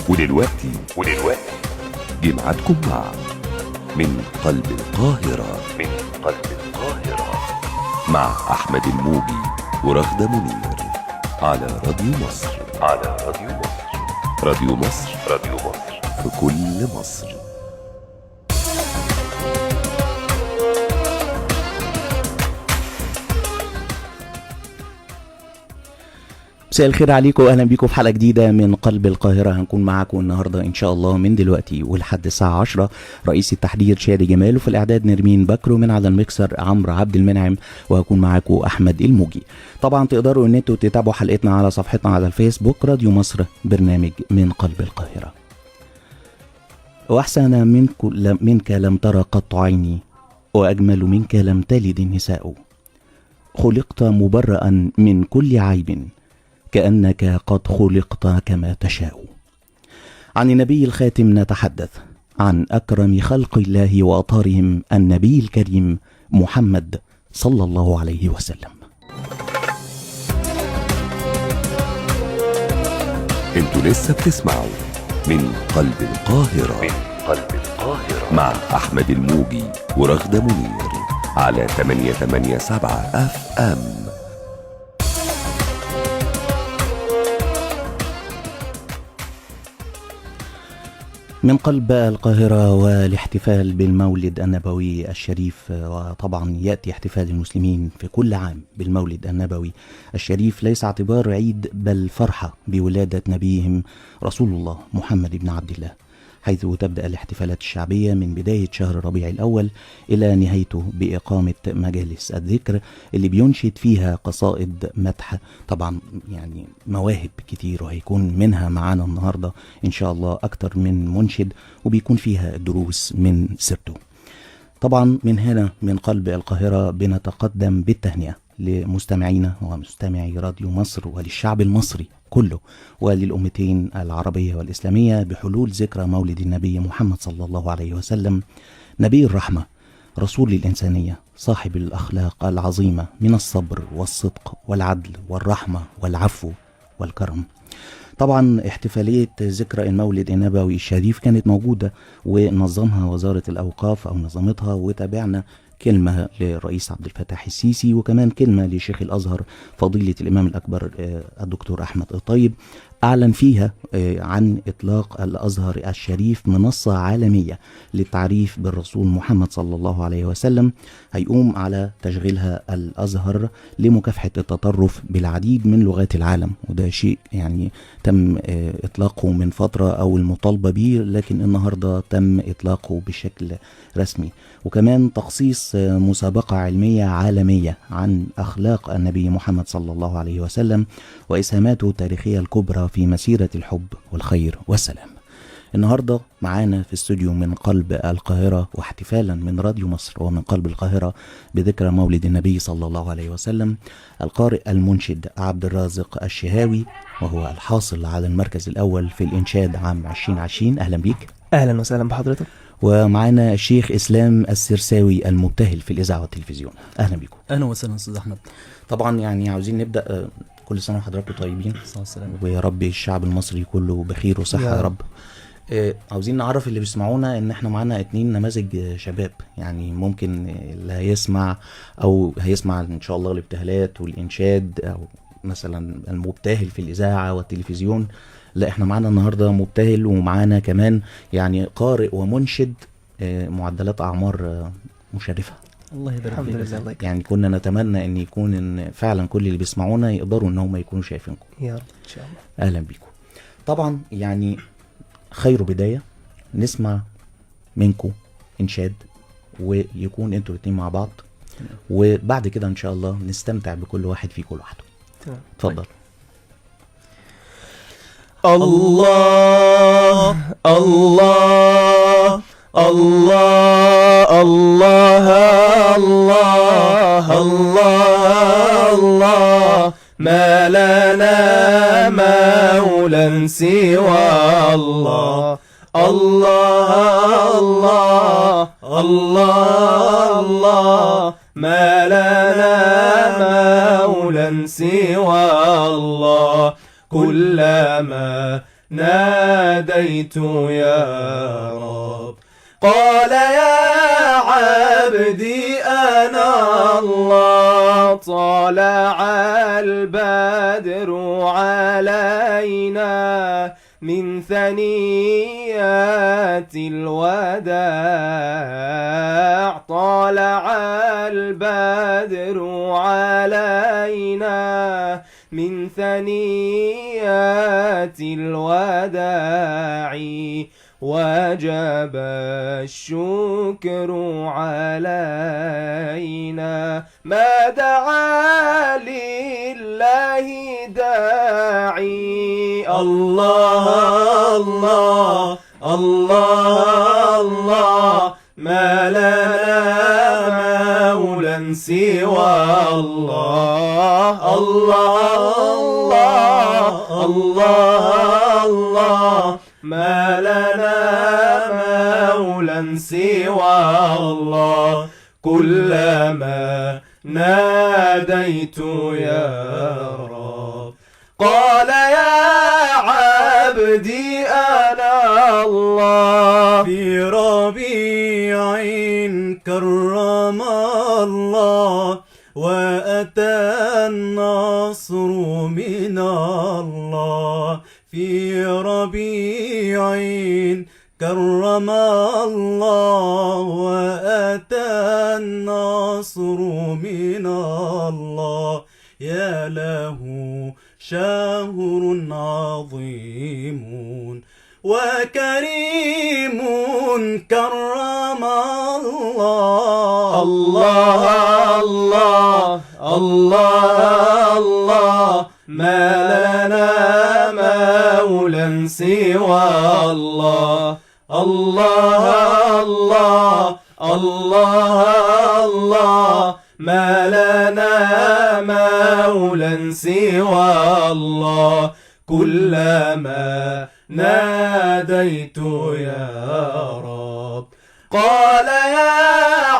ودلوقتي جمعتكم مع من قلب القاهرة مع أحمد الموجي ورغدة منير على راديو مصر. راديو مصر في كل مصر. مساء الخير عليكم واهلا بيكم في حلقه جديده من قلب القاهره. هنكون معاكم النهارده ان شاء الله من دلوقتي ولحد الساعه 10. رئيس التحرير شادي جمال، وفي الاعداد نرمين بكرو، من على المكسر عمرو عبد المنعم، وهكون معاكم احمد الموجي. طبعا تقدروا ان انتوا تتابعوا حلقتنا على صفحتنا على الفيسبوك راديو مصر برنامج من قلب القاهره. واحسن منك لم ترى قط عيني، واجمل منك لم تلد النساء، خلقت مبرأ من كل عيب، كأنك قد خلقت كما تشاء. عن النبي الخاتم نتحدث، عن أكرم خلق الله وأطهرهم النبي الكريم محمد صلى الله عليه وسلم. انتوا لسه بتسمعوا من قلب القاهرة مع أحمد الموجي ورغدة منير على 887 FM. من قلب القاهرة والاحتفال بالمولد النبوي الشريف، وطبعا يأتي احتفال المسلمين في كل عام بالمولد النبوي الشريف ليس اعتبار عيد بل فرحة بولادة نبيهم رسول الله محمد بن عبد الله، حيث تبدأ الاحتفالات الشعبية من بداية شهر ربيع الأول إلى نهايته بإقامة مجالس الذكر اللي بينشد فيها قصائد مدح، طبعا يعني مواهب كتير، وهيكون منها معانا النهاردة إن شاء الله أكتر من منشد، وبيكون فيها دروس من سيرته. طبعا من هنا من قلب القاهرة بنتقدم بالتهنئة لمستمعينا ومستمعي راديو مصر وللشعب المصري كله وللأمتين العربية والإسلامية بحلول ذكرى مولد النبي محمد صلى الله عليه وسلم، نبي الرحمة، رسول الإنسانية، صاحب الأخلاق العظيمة من الصبر والصدق والعدل والرحمة والعفو والكرم. طبعا احتفالية ذكرى المولد النبوي الشريف كانت موجودة ونظمها وزارة الأوقاف أو نظمتها، وتابعنا كلمة للرئيس عبد الفتاح السيسي، وكمان كلمة لشيخ الأزهر فضيلة الإمام الأكبر الدكتور أحمد الطيب، أعلن فيها عن إطلاق الأزهر الشريف منصة عالمية للتعريف بالرسول محمد صلى الله عليه وسلم، هيقوم على تشغيلها الأزهر لمكافحة التطرف بالعديد من لغات العالم، وده شيء يعني تم إطلاقه من فترة أو المطالبة به، لكن النهاردة تم إطلاقه بشكل رسمي. وكمان تخصيص مسابقة علمية عالمية عن أخلاق النبي محمد صلى الله عليه وسلم وإسهاماته التاريخية الكبرى في مسيرة الحب والخير والسلام. النهاردة معانا في استوديو من قلب القاهرة، واحتفالا من راديو مصر ومن قلب القاهرة بذكرى مولد النبي صلى الله عليه وسلم، القارئ المنشد عبد الرازق الشهاوي، وهو الحاصل على المركز الأول في الإنشاد عام 2020. أهلا بيك. أهلا وسهلا بحضرتك. ومعانا الشيخ إسلام السرساوي المبتهل في الإذاعة والتلفزيون. أهلا بيكم. أهلا وسهلا أستاذ أحمد. طبعا يعني عاوزين نبدأ، كل سنة وحضراتكم طيبين، ويا رب الشعب المصري كله بخير وصحة يا رب. عاوزين نعرف اللي بيسمعونا ان احنا معانا 2 نماذج شباب، يعني ممكن اللي هيسمع او هيسمع ان شاء الله الابتهالات والإنشاد، او مثلا المبتهل في الإذاعة والتلفزيون، لا احنا معانا النهاردة مبتهل، ومعانا كمان يعني قارئ ومنشد، معدلات أعمار مشرفة. الله يبارك فيك. يعني كنا نتمنى ان يكون ان فعلا كل اللي بيسمعونا يقدروا ان هم يكونوا شايفينكم يا رب ان شاء الله. اهلا بيكم. طبعا يعني خير بداية نسمع منكم انشاد، ويكون انتوا الاثنين مع بعض، وبعد كده ان شاء الله نستمتع بكل واحد فيكم لوحده. اتفضل. الله الله الله الله الله الله الله، ما لنا مولى سوى الله. الله الله الله الله، ما لنا مولى سوى الله. كلما ناديت يا رب. قال يا عبدي أنا الله، طلع البدر علينا من ثنيات الوداع، طلع البدر علينا من ثنيات الوداع، وجب الشكر علينا. ما دعا لله داعي، الله الله الله الله، ما لنا مولى سوى الله، الله الله الله الله، ما لنا مولى سوى الله. كلما ناديت يا رب قال يا عبدي أنا الله. في ربيع كرم الله، وأتى النصر من الله. في ربيع كرم الله، وأتى النصر من الله. يا له شهر عظيم وكريم كرم الله. الله الله الله الله، ما لنا مولى سوى الله. الله الله الله الله، ما لنا مولى سوى الله. كلما ناديت يا رب قال يا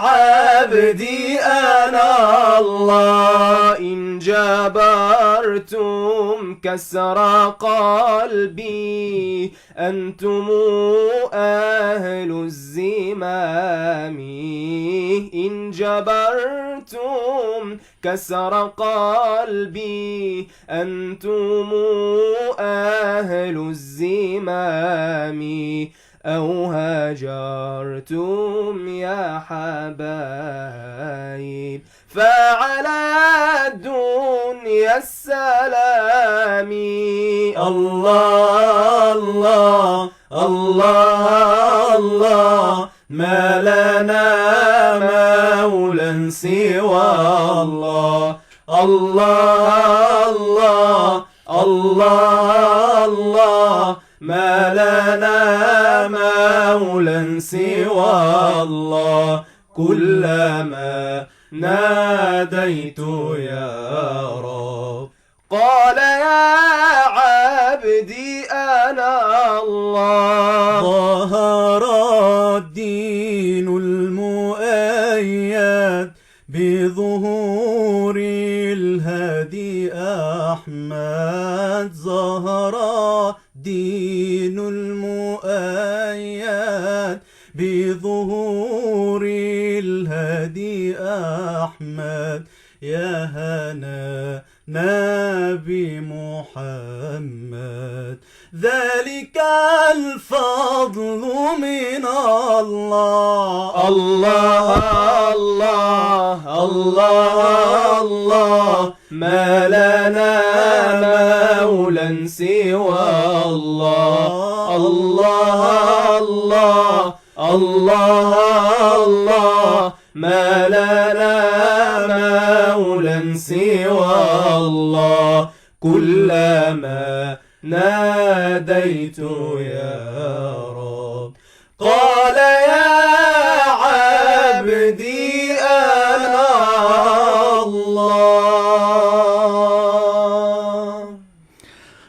عبدي أنا الله. إن جبرتم كسر قلبي أنتم أهل الزمام. إن جبرتم كسر قلبي أنتم أهل الزمام. أو هاجرتم يا حبايب فعلى الدنيا السلام. الله الله الله الله، ما لنا مولى سوى الله. الله الله الله الله، ما لنا مولى سوى الله. كلما ناديت يا رب قال يا عبدي أنا الله. ظهر الدين المؤيد بظهور الهادي أحمد. ظهر الدين المؤيد بظهور الهادي أحمد. يا هنا نبي محمد، ذلك الفضل من الله. الله الله الله الله، ما لنا مولى سوى الله. الله الله الله الله، ما لنا مولى سوى الله. كلما ناديت يا رب قال يا عبدي أنا الله.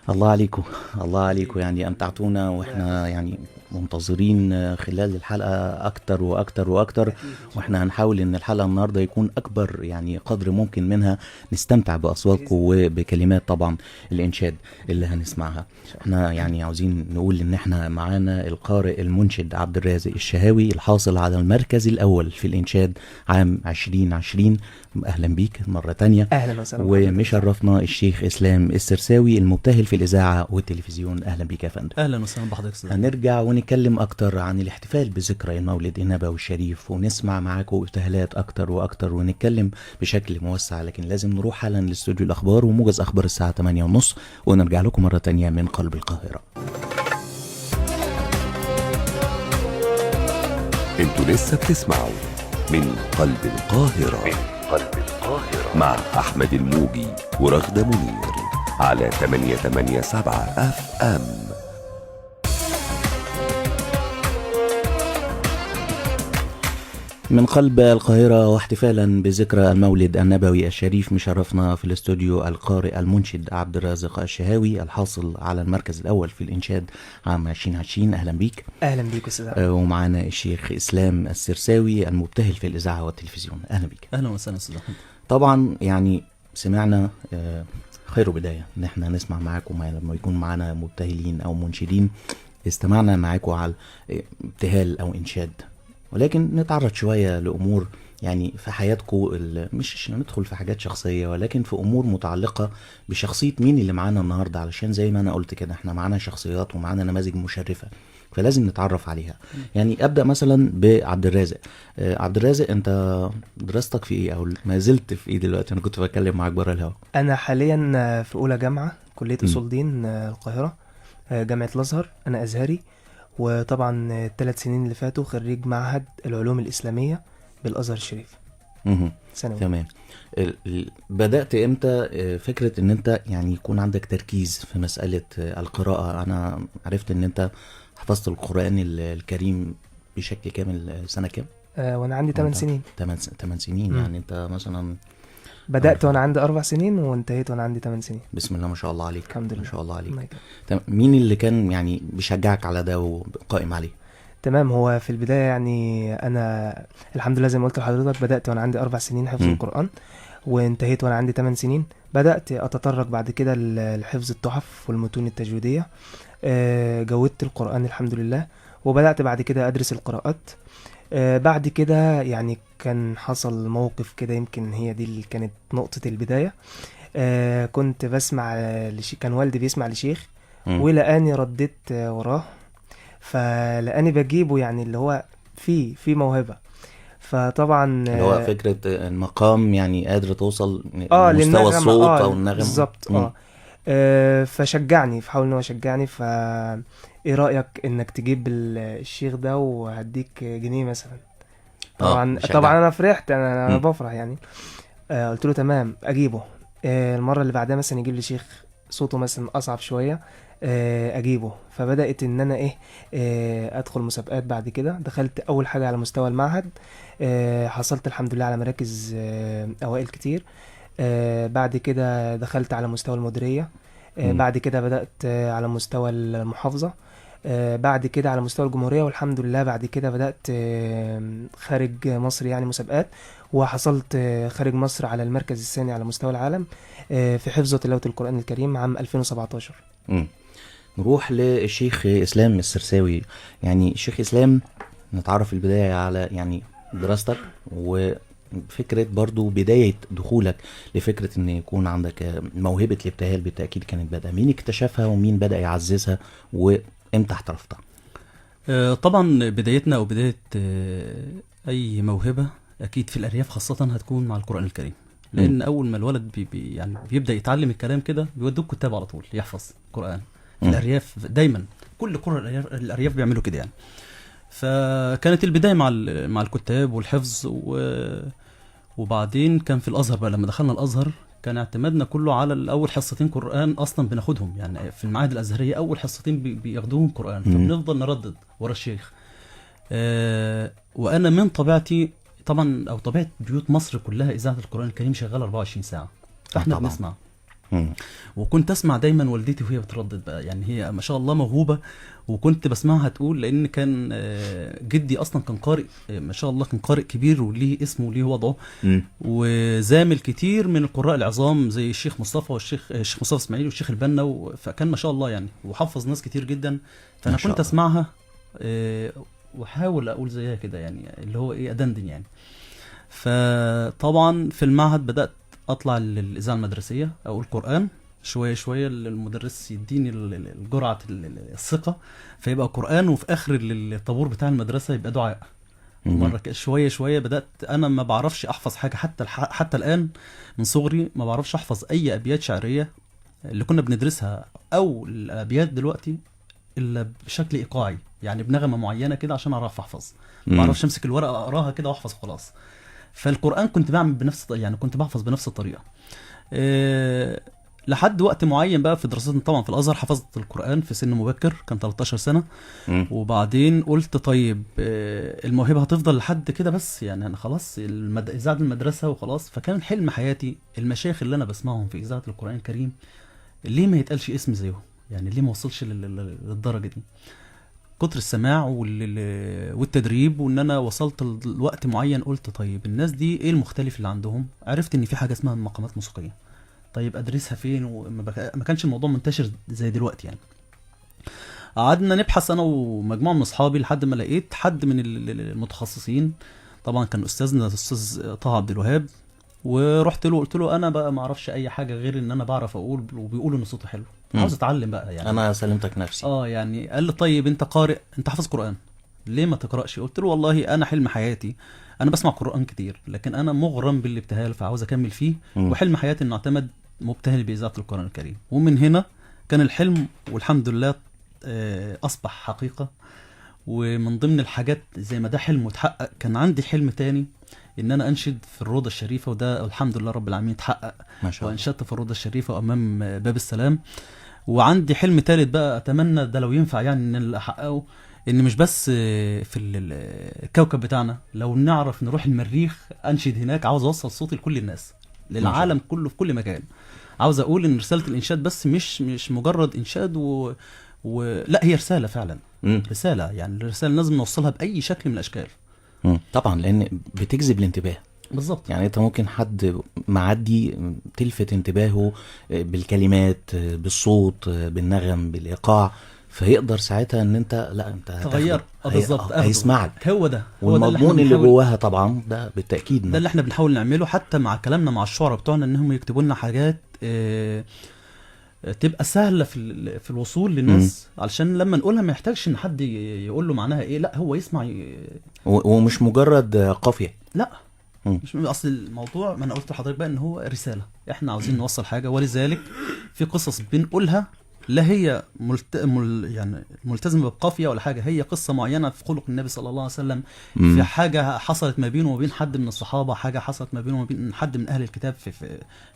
الله عليكم، الله عليكم، يعني أمتعتونا، وإحنا يعني منتظرين خلال الحلقة أكتر وأكتر وأكتر، وإحنا هنحاول إن الحلقة النهاردة يكون أكبر يعني قدر ممكن منها نستمتع بأصواتكم وبكلمات طبعا الإنشاد اللي هنسمعها. إحنا يعني عاوزين نقول إن إحنا معانا القارئ المنشد عبد الرازق الشهاوي الحاصل على المركز الأول في الإنشاد عام 2020. أهلا بيك مرة تانية. اهلا وسهلا. ومشرفنا الشيخ إسلام السرساوي المبتهل في الإذاعة والتلفزيون. أهلا بيك يا فندم. اهلا وسهلا بحضرتك. هنرجع ونتكلم أكتر عن الاحتفال بذكرى المولد النبوي الشريف، ونسمع معاكم ابتهالات أكتر وأكتر، ونتكلم بشكل موسع. لكن لازم نروح حالا لاستوديو الأخبار وموجز أخبار الساعة 8:30، ونرجع لكم مرة تانية من قلب القاهرة. انتوا لسه بتسمعوا من قلب القاهرة، مع أحمد الموجي ورغدة منير على 887 FM. من قلب القاهرة واحتفالا بذكرى المولد النبوي الشريف، مشرفنا في الاستوديو القارئ المنشد عبد الرازق الشهاوي الحاصل على المركز الأول في الإنشاد عام 2020. أهلا بيك. اهلا بيك استاذ. ومعنا الشيخ إسلام السرساوي المبتهل في الإذاعة والتلفزيون. أهلا بيك. اهلا وسهلا استاذ احمد. طبعا يعني سمعنا خير بداية ان احنا نسمع معاكم لما يكون معنا مبتهلين او منشدين. استمعنا معاكم على ابتهال او انشاد، ولكن نتعرض شوية لأمور يعني في حياتكم، مش ندخل في حاجات شخصية، ولكن في أمور متعلقة بشخصية مين اللي معانا النهاردة، علشان زي ما أنا قلت كده احنا معانا شخصيات ومعانا نماذج مشرفة، فلازم نتعرف عليها. يعني أبدأ مثلا بعبد الرازق. عبد الرازق، أنت دراستك في إيه أو ما زلت في إيه دلوقتي؟ أنا كنت بتكلم معاك بره الهوا. انا حاليا في اولى جامعه كليه اصول دين القاهره، جامعه الازهر. انا ازهري، وطبعا ال3 سنين اللي فاتوا خريج معهد العلوم الاسلاميه بالازهر الشريف ثانوي. تمام. بدأت امتى فكرة ان انت يعني يكون عندك تركيز في مسألة القراءة؟ انا عرفت ان انت حفظت القرآن الكريم بشكل كامل سنة كام؟ وانا عندي 8 سنين. 8 سنين. يعني انت مثلا بدأت وانا عندي 4 سنين وانتهيت وانا عندي 8 سنين. بسم الله ما شاء الله عليك. الحمد لله. ما شاء الله عليك. الله مين اللي كان يعني بيشجعك على ده وقائم عليه؟ تمام. هو في البداية يعني أنا الحمد لله زي ما قلت لحضرتك بدأت وأنا عندي 4 سنين حفظ القرآن، وانتهيت وأنا عندي 8 سنين. بدأت أتطرق بعد كده لحفظ التحف والمتون التجويدية. جودت القرآن الحمد لله، وبدأت بعد كده أدرس القراءات. بعد كده يعني كان حصل موقف كده، يمكن هي دي اللي كانت نقطة البداية. كنت بسمع كان والدي بيسمع لشيخ، ولقاني رديت وراه، فلقاني بجيبه يعني اللي هو في موهبة. فطبعا اللي هو فكرة المقام، يعني قادر توصل لمستوى الصوت او النغم بالظبط. فشجعني، فحاول ان هو يشجعني. ايه رأيك انك تجيب الشيخ ده وهديك جنيه مثلا؟ طبعا انا فرحت، انا بفرح يعني. قلت له تمام اجيبه. المرة اللي بعدها مثلا يجيب لي شيخ صوته مثلا اصعب شوية، اجيبه. فبدأت ان انا ادخل مسابقات. بعد كده دخلت اول حاجة على مستوى المعهد، حصلت الحمد لله على مراكز اوائل كتير. بعد كده دخلت على مستوى المديرية. بعد كده بدأت على مستوى المحافظة. بعد كده على مستوى الجمهورية، والحمد لله بعد كده بدأت خارج مصر يعني مسابقات، وحصلت خارج مصر على المركز الثاني على مستوى العالم في حفظ وتلاوة القرآن الكريم عام 2017. نروح للشيخ إسلام السرساوي. يعني الشيخ إسلام، نتعرف البداية على يعني دراستك، وفكرة برضو بداية دخولك لفكرة ان يكون عندك موهبة الابتهال. بالتأكيد كانت بدأ مين اكتشفها ومين بدأ يعززها وامتى احترفتها؟ طبعا بدايتنا او بداية اي موهبة اكيد في الارياف خاصة هتكون مع القرآن الكريم، لان اول ما الولد يعني بيبدأ يتعلم الكلام كده بيودوه كتاب على طول يحفظ قرآن. في الارياف دايما كل قرى الارياف بيعملوا كده يعني. فكانت البداية مع الكتاب والحفظ وبعدين كان في الازهر بقى. لما دخلنا الازهر كان اعتمادنا كله على الاول حصتين قرآن اصلا بناخدهم، يعني في المعاهد الازهرية اول حصتين بياخدوهم قرآن، فبنفضل نردد ورا الشيخ. وانا من طبيعتي طبعا، او طبيعة بيوت مصر كلها اذاعة القرآن الكريم شغالة 24 ساعة، فاحنا بنسمع. وكنت اسمع دايما والدتي وهي بتردد بقى، يعني هي ما شاء الله موهوبه، وكنت بسمعها تقول، لان كان جدي اصلا كان قارئ ما شاء الله، كان قارئ كبير وليه اسمه وليه وضعه، وزامل كتير من القراء العظام زي الشيخ مصطفى الشيخ مصطفى اسماعيل والشيخ البنا، فكان ما شاء الله يعني، وحفظ ناس كتير جدا. فانا كنت اسمعها واحاول اقول زيها كده، يعني اللي هو ايه، ادندن يعني. فطبعا في المعهد بدات اطلع للاذاعه المدرسيه اقول قران شويه شويه، المدرس يديني الجرعه الثقه، فيبقى قران، وفي اخر الطابور بتاع المدرسه يبقى دعاء. مره شويه شويه بدات انا ما بعرفش احفظ حاجه، حتى الان من صغري ما بعرفش احفظ اي ابيات شعريه اللي كنا بندرسها او الابيات دلوقتي الا بشكل ايقاعي، يعني بنغمه معينه كده عشان اعرف احفظ. ما بعرفش امسك الورقه اقراها كده واحفظ خلاص. فالقران كنت بعمل يعني كنت بحفظ بنفس الطريقه. لحد وقت معين بقى في دراستنا طبعا في الازهر حفظت القران في سن مبكر، كان 13 سنه. وبعدين قلت طيب الموهبه هتفضل لحد كده بس، يعني انا خلاص اذاعه المدرسه وخلاص. فكان حلم حياتي المشايخ اللي انا بسمعهم في اذاعه القران الكريم ليه ما يتقالش اسم زيهم، يعني ليه ما وصلش للدرجه دي. كتر السماع والتدريب، وان انا وصلت لوقت معين قلت طيب الناس دي ايه المختلف اللي عندهم. عرفت ان في حاجه اسمها مقامات موسيقيه، طيب ادرسها فين؟ وما كانش الموضوع منتشر زي دلوقتي يعني. قعدنا نبحث انا ومجموعه من اصحابي لحد ما لقيت حد من المتخصصين، طبعا كان استاذنا الاستاذ طه عبد الوهاب، ورحت له قلت له انا بقى ما اعرفش اي حاجه غير ان انا بعرف اقول، وبيقولوا ان صوتي حلو، عاوز اتعلم بقى يعني. انا سلمتك نفسي. يعني قال لي طيب انت قارئ، انت حافظ قران، ليه ما تقراش؟ قلت له والله انا حلم حياتي، انا بسمع قران كتير لكن انا مغرم بالابتهال فعاوز اكمل فيه. وحلم حياتي ان اعتمد مبتهل باذاعه القران الكريم. ومن هنا كان الحلم، والحمد لله اصبح حقيقه. ومن ضمن الحاجات زي ما ده حلم وتحقق، كان عندي حلم تاني ان انا انشد في الروضه الشريفه، وده الحمد لله رب العالمين اتحقق ما شاء الله. وانشدت في الروضه الشريفه وامام باب السلام. وعندي حلم ثالث بقى اتمنى ده لو ينفع يعني ان اللي احققه، ان مش بس في الكوكب بتاعنا، لو نعرف نروح المريخ انشد هناك. عاوز اوصل صوتي لكل الناس، للعالم كله في كل مكان. عاوز اقول ان رساله الانشاد بس مش مجرد انشاد لا، هي رساله فعلا. رساله، يعني الرساله لازم نوصلها باي شكل من الاشكال. طبعا، لان بتجذب الانتباه. بالظبط. يعني انت ممكن حد معدي تلفت انتباهه بالكلمات، بالصوت، بالنغم، بالايقاع، فيقدر ساعتها ان انت لا انت تغير. بالظبط. هيسمعك. هو ده والمضمون اللي جواها طبعا ده بالتاكيد ده اللي احنا بنحاول نعمله، حتى مع كلامنا مع الشعراء بتوعنا انهم يكتبوا لنا حاجات تبقى سهله في الوصول للناس، علشان لما نقولها ما يحتاجش ان حد يقول له معناها ايه، لا هو يسمع ومش مجرد قافيه. لا، مش اصل الموضوع، ما انا قلت لحضرتك بقى ان هو رساله، احنا عاوزين نوصل حاجه. ولذلك في قصص بنقولها لا هي يعني ملتزمه بقافيه ولا حاجه، هي قصه معينه في خلق النبي صلى الله عليه وسلم، في حاجه حصلت ما بينه وبين حد من الصحابه، حاجه حصلت ما بينه وبين حد من اهل الكتاب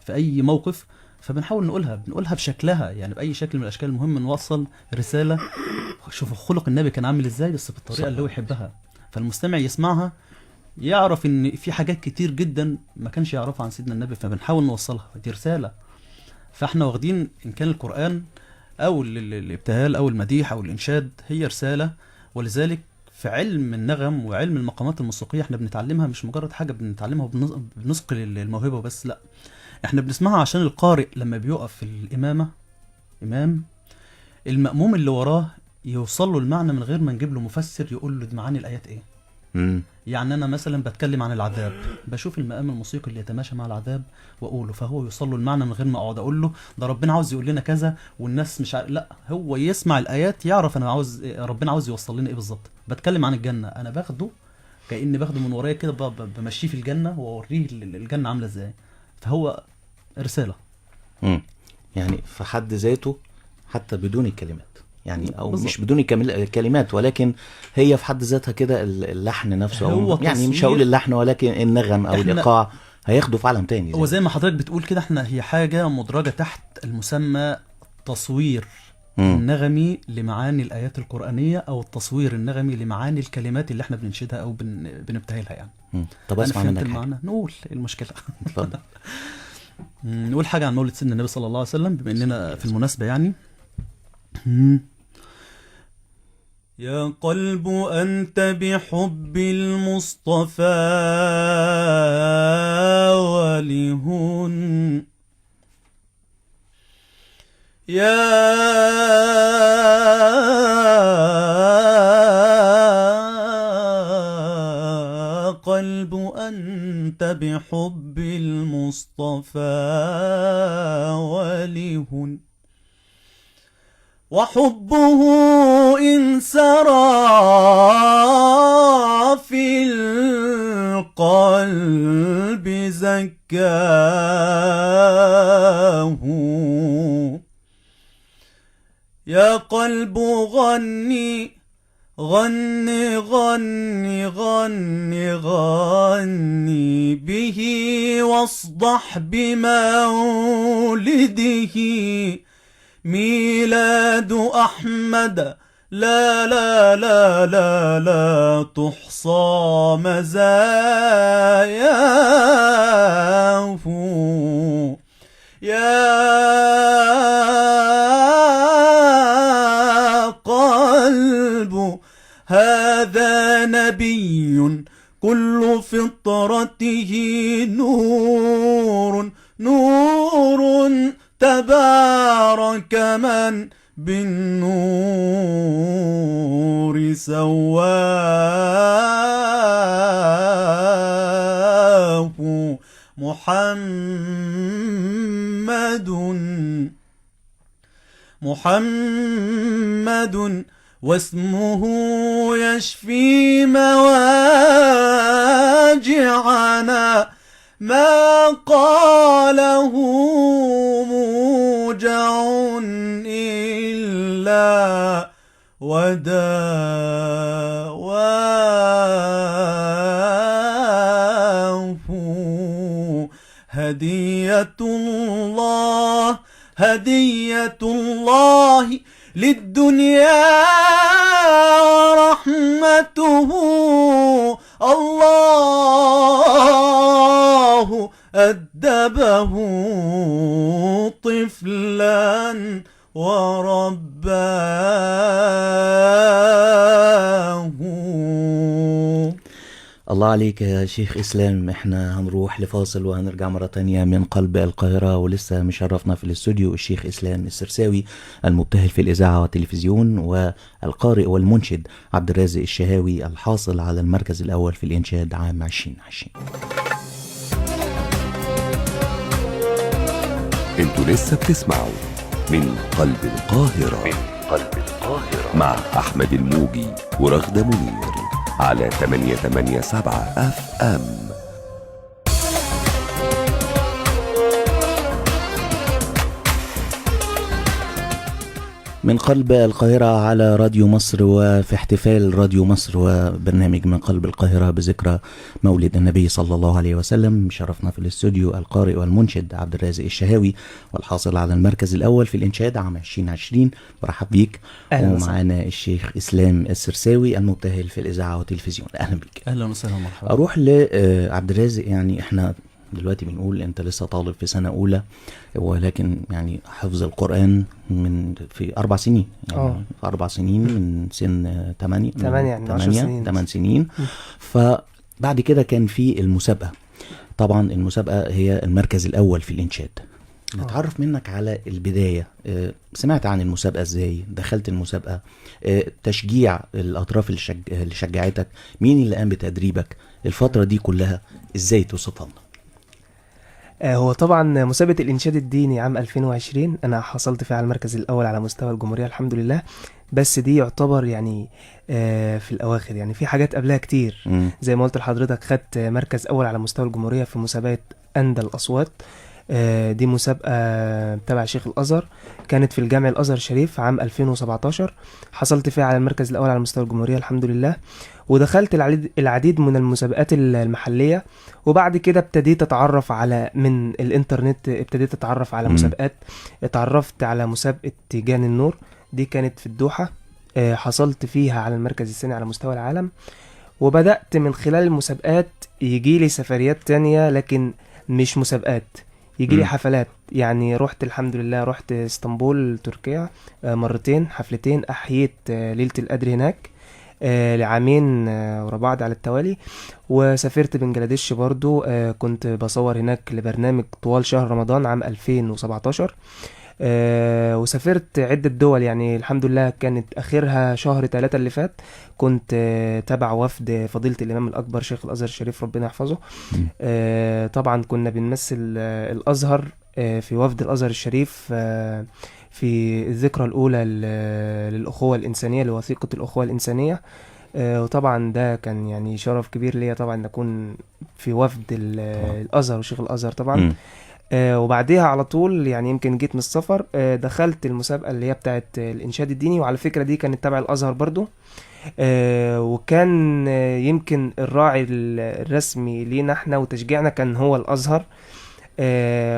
في اي موقف، فبنحاول نقولها بشكلها، يعني باي شكل من الاشكال. المهم نوصل رساله. شوف خلق النبي كان عامل ازاي، بس بالطريقه اللي هو يحبها، فالمستمع يسمعها يعرف ان في حاجات كتير جدا ما كانش يعرفها عن سيدنا النبي، فبنحاول نوصلها. دي رساله. فاحنا واخدين ان كان القرآن او الابتهال او المديح او الانشاد هي رسالة. ولذلك في علم النغم وعلم المقامات الموسيقية احنا بنتعلمها مش مجرد حاجة بنتعلمها وبنسقل الموهبة بس، لا، احنا بنسمعها عشان القارئ لما بيقف في الامامة امام، المأموم اللي وراه يوصل له المعنى من غير ما نجيب له مفسر يقول له معاني الايات ايه. يعني انا مثلا بتكلم عن العذاب، بشوف المقام الموسيقي اللي يتماشى مع العذاب واقوله، فهو يوصل له المعنى من غير ما اقعد اقول له ده ربنا عاوز يقول لنا كذا والناس مش لا، هو يسمع الايات يعرف انا عاوز ربنا عاوز يوصل لنا ايه بالظبط. بتكلم عن الجنه، انا باخده كاني باخده من ورايا كده، بمشيه في الجنه واوريه الجنه عامله ازاي. فهو رساله. يعني في حد ذاته حتى بدون الكلمات، يعني او بالزبط. مش بدون الكلمات، ولكن هي في حد ذاتها كده اللحن نفسه، أو يعني مش هقول اللحن ولكن النغم او الايقاع هياخده في عالم تاني. هو زي ما حضرتك بتقول كده، احنا هي حاجه مدرجه تحت المسمى تصوير النغمي لمعاني الايات القرانيه، او التصوير النغمي لمعاني الكلمات اللي احنا بننشدها او بنبتهلها يعني. طب اسمع منك المعنى نقول المشكله. اتفضل. نقول حاجة عن مولد سيدنا النبي صلى الله عليه وسلم بما اننا في المناسبة يعني. يا قلب أنت بحب المصطفى ولهن، يا قلب أنت بحب المصطفى ولهن، وحبه إن سرى في القلب زكاه. يا قلب غني غني غني غني غني به، واصدح بمولده، ميلاد أحمد لا لا لا لا لا تحصى مزاياه. يا قلب هذا نبي كل فطرته نور، نور تبارك من بالنور سواه. محمد واسمه يشفي مواجعنا، ما قاله موجع إلا وداواه. هدية الله هدية الله للدنيا رحمته، الله أدبه طفلا ورباه. الله عليك يا شيخ إسلام. احنا هنروح لفاصل وهنرجع مرة تانية من قلب القاهرة، ولسه مشرفنا في الاستوديو الشيخ إسلام السرساوي المبتهل في الإذاعة والتلفزيون، والقارئ والمنشد عبد الرازق الشهاوي الحاصل على المركز الأول في الإنشاد عام 2020. انتوا لسه بتسمعوا من قلب القاهرة، مع أحمد الموجي ورغدة منير على 887 FM. من قلب القاهرة على راديو مصر، وفي احتفال راديو مصر وبرنامج من قلب القاهرة بذكرى مولد النبي صلى الله عليه وسلم، شرفنا في الاستوديو القارئ والمنشد عبد الرازق الشهاوي والحاصل على المركز الأول في الإنشاد عام 2020. برحب بيك. ومعانا الشيخ إسلام السرساوي المبتهل في الإذاعة والتلفزيون. أهلا بيك. أهلا وسهلا ومرحبا. أروح لعبد الرازق. يعني احنا دلوقتي بنقول انت لسه طالب في سنة اولى، ولكن يعني حفظ القرآن من في 4 سنين، يعني في 4 سنين من سن 8 سنين. فبعد كده كان في المسابقة. طبعا المسابقة هي المركز الاول في الانشاد. نتعرف منك على البداية. سمعت عن المسابقة ازاي؟ دخلت المسابقة؟ تشجيع الاطراف اللي شجعتك، مين اللي قام بتدريبك الفترة دي كلها، ازاي توصفها لنا؟ هو طبعا مسابقة الإنشاد الديني عام 2020 أنا حصلت فيها على المركز الأول على مستوى الجمهورية الحمد لله، بس دي يعتبر يعني في الأواخر، يعني في حاجات قبلها كتير. زي ما قلت لحضرتك خدت مركز أول على مستوى الجمهورية في مسابقة أندى الأصوات. دي مسابقة تبع شيخ الأزهر، كانت في الجامع الأزهر الشريف عام 2017. حصلت فيها على المركز الأول على مستوى الجمهورية الحمد لله، ودخلت العديد من المسابقات المحلية. وبعد كده ابتديت أتعرف على من الإنترنت، ابتديت أتعرف على مسابقات. اتعرفت على مسابقة تيجان النور، دي كانت في الدوحة، حصلت فيها على المركز الثاني على مستوى العالم. وبدأت من خلال المسابقات يجيلي سفريات تانية، لكن مش مسابقات، يجي لي مم. حفلات. يعني رحت الحمد لله، رحت اسطنبول تركيا مرتين، حفلتين، احييت ليلة القدر هناك لعامين ورا بعض على التوالي. وسافرت بنجلاديش برضو، كنت بصور هناك لبرنامج طوال شهر رمضان عام 2017. وسافرت عدة دول، يعني الحمد لله كانت آخرها شهر 3 اللي فات. كنت تبع وفد فضيلة الإمام الأكبر شيخ الأزهر الشريف ربنا يحفظه. مم. طبعا كنا بنمثل الأزهر في وفد الأزهر الشريف في الذكرى الأولى للأخوة الإنسانية، لوثيقة الأخوة الإنسانية. وطبعا ده كان يعني شرف كبير ليا طبعا ان اكون في وفد الازهر وشيخ الازهر طبعا. مم. وبعديها على طول يعني يمكن جيت من السفر، دخلت المسابقة اللي هي بتاعت الإنشاد الديني، وعلى فكرة دي كانت تبع الأزهر برضو. وكان يمكن الراعي الرسمي لينا احنا وتشجيعنا كان هو الأزهر.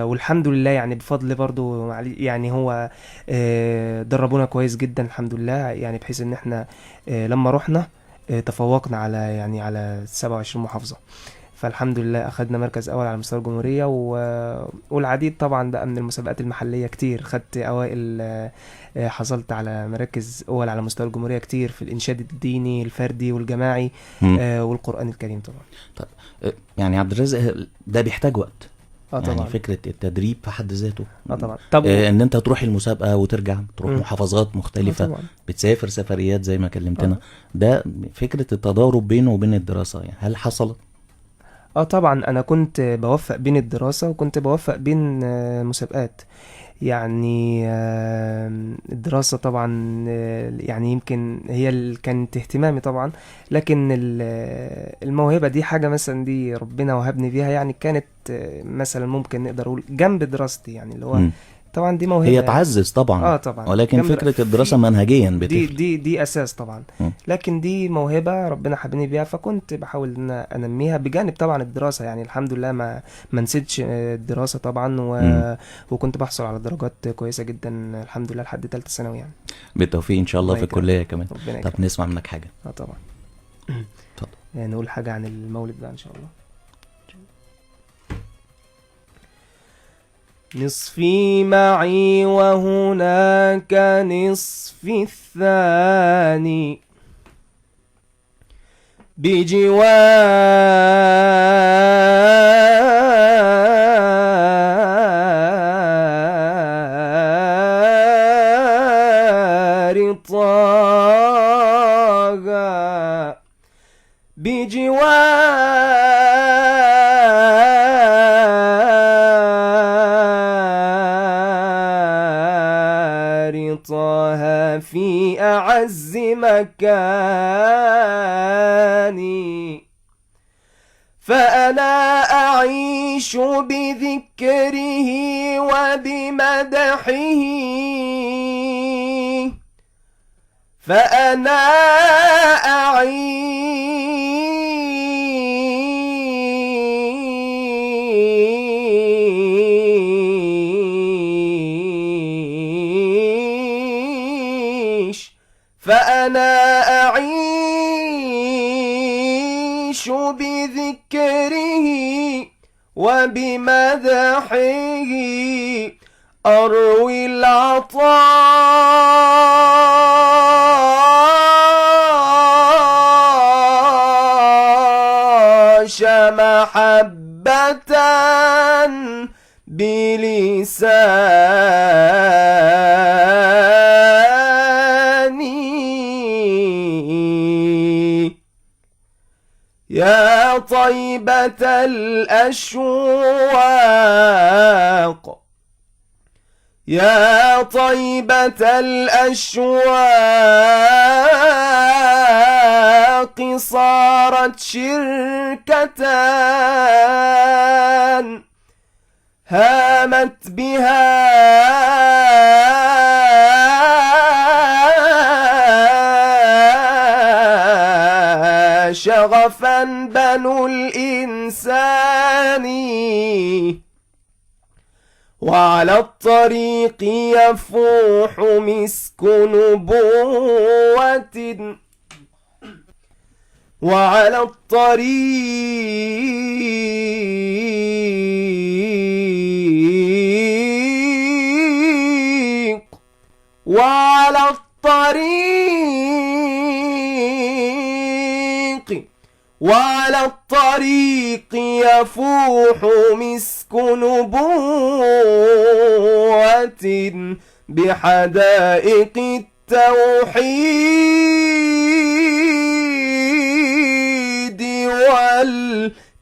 والحمد لله يعني بفضل برضو يعني هو دربونا كويس جدا الحمد لله، يعني بحيث ان احنا لما رحنا تفوقنا على يعني على 27 محافظة. فالحمد لله اخدنا مركز اول على مستوى الجمهورية والعديد طبعا بقى من المسابقات المحلية كتير، خدت اوائل، حصلت على مراكز اول على مستوى الجمهورية كتير في الانشاد الديني الفردي والجماعي مم. والقرآن الكريم طبعا. طب يعني عبد الرازق ده بيحتاج وقت. يعني طبعا. فكرة التدريب في حد ذاته. طبعا. طب ان انت تروح المسابقة وترجع تروح مم. محافظات مختلفة، طبعا. بتسافر سفريات زي ما كلمتنا. ده فكرة التضارب بينه وبين الدراسة، يعني هل حصلت؟ طبعا انا كنت بوفق بين الدراسة وكنت بوفق بين مسابقات. يعني الدراسة طبعا يعني يمكن هي اللي كانت اهتمامي طبعا، لكن الموهبة دي حاجة مثلا دي ربنا وهبني بيها، يعني كانت مثلا ممكن نقدر اقول جنب دراستي، يعني اللي هو مم. طبعا دي موهبة هي يعني. تعزز طبعا. طبعا ولكن جنب فكرة الدراسة في منهجيا دي بتفرق. دي اساس طبعا. مم. لكن دي موهبة ربنا حبني بيها، فكنت بحاول ان أنا انميها بجانب طبعا الدراسة. يعني الحمد لله ما نسيتش الدراسة طبعا مم. وكنت بحصل على درجات كويسة جدا الحمد لله لحد ثالثة ثانوي يعني. بالتوفيق ان شاء الله الله في يكرمك. الكلية كمان. ربنا طب يكرمك. نسمع منك حاجة. طبعا. اتفضل. يعني نقول حاجة عن المولد بقى ان شاء الله. نصفي معي وهناك نصفي الثاني بجوار طه بجوار طه في أعز مكاني، فأنا أعيش بذكره وبمدحه، فأنا أعيش بذكره وبمدحه، أروي العطاش محبة بلساني. يا طيبة الأشواق، يا طيبة الأشواق صارت شركة هامت بها شغفا بنو الإنسان، وعلى الطريق يفوح مسك نبوة، وعلى الطريق وعلى الطريق يفوح مسك نبوة بحدائق التوحيد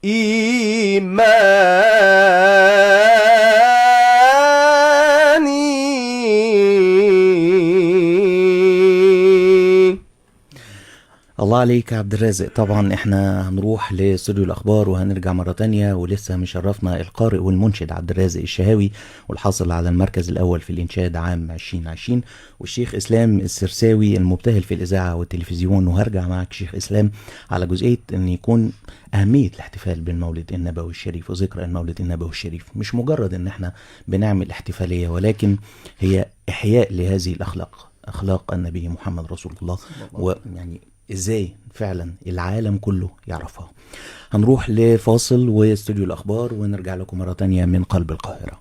والإيمان. الله عليك يا عبد الرازق. طبعا احنا هنروح لاستوديو الاخبار وهنرجع مرة تانية، ولسه مشرفنا القارئ والمنشد عبد الرازق الشهاوي، والحاصل على المركز الاول في الانشاد عام 2020، والشيخ اسلام السرساوي المبتهل في الاذاعة والتلفزيون. وهرجع معك شيخ اسلام على جزئية ان يكون اهمية الاحتفال بالمولد النبوي الشريف وذكرى المولد النبوي الشريف. مش مجرد ان احنا بنعمل احتفالية، ولكن هي احياء لهذه الاخلاق، اخلاق النبي محمد رسول الله، ويعني ازاي فعلا العالم كله يعرفها. هنروح لفاصل واستوديو الاخبار ونرجع لكم مرة تانية من قلب القاهرة.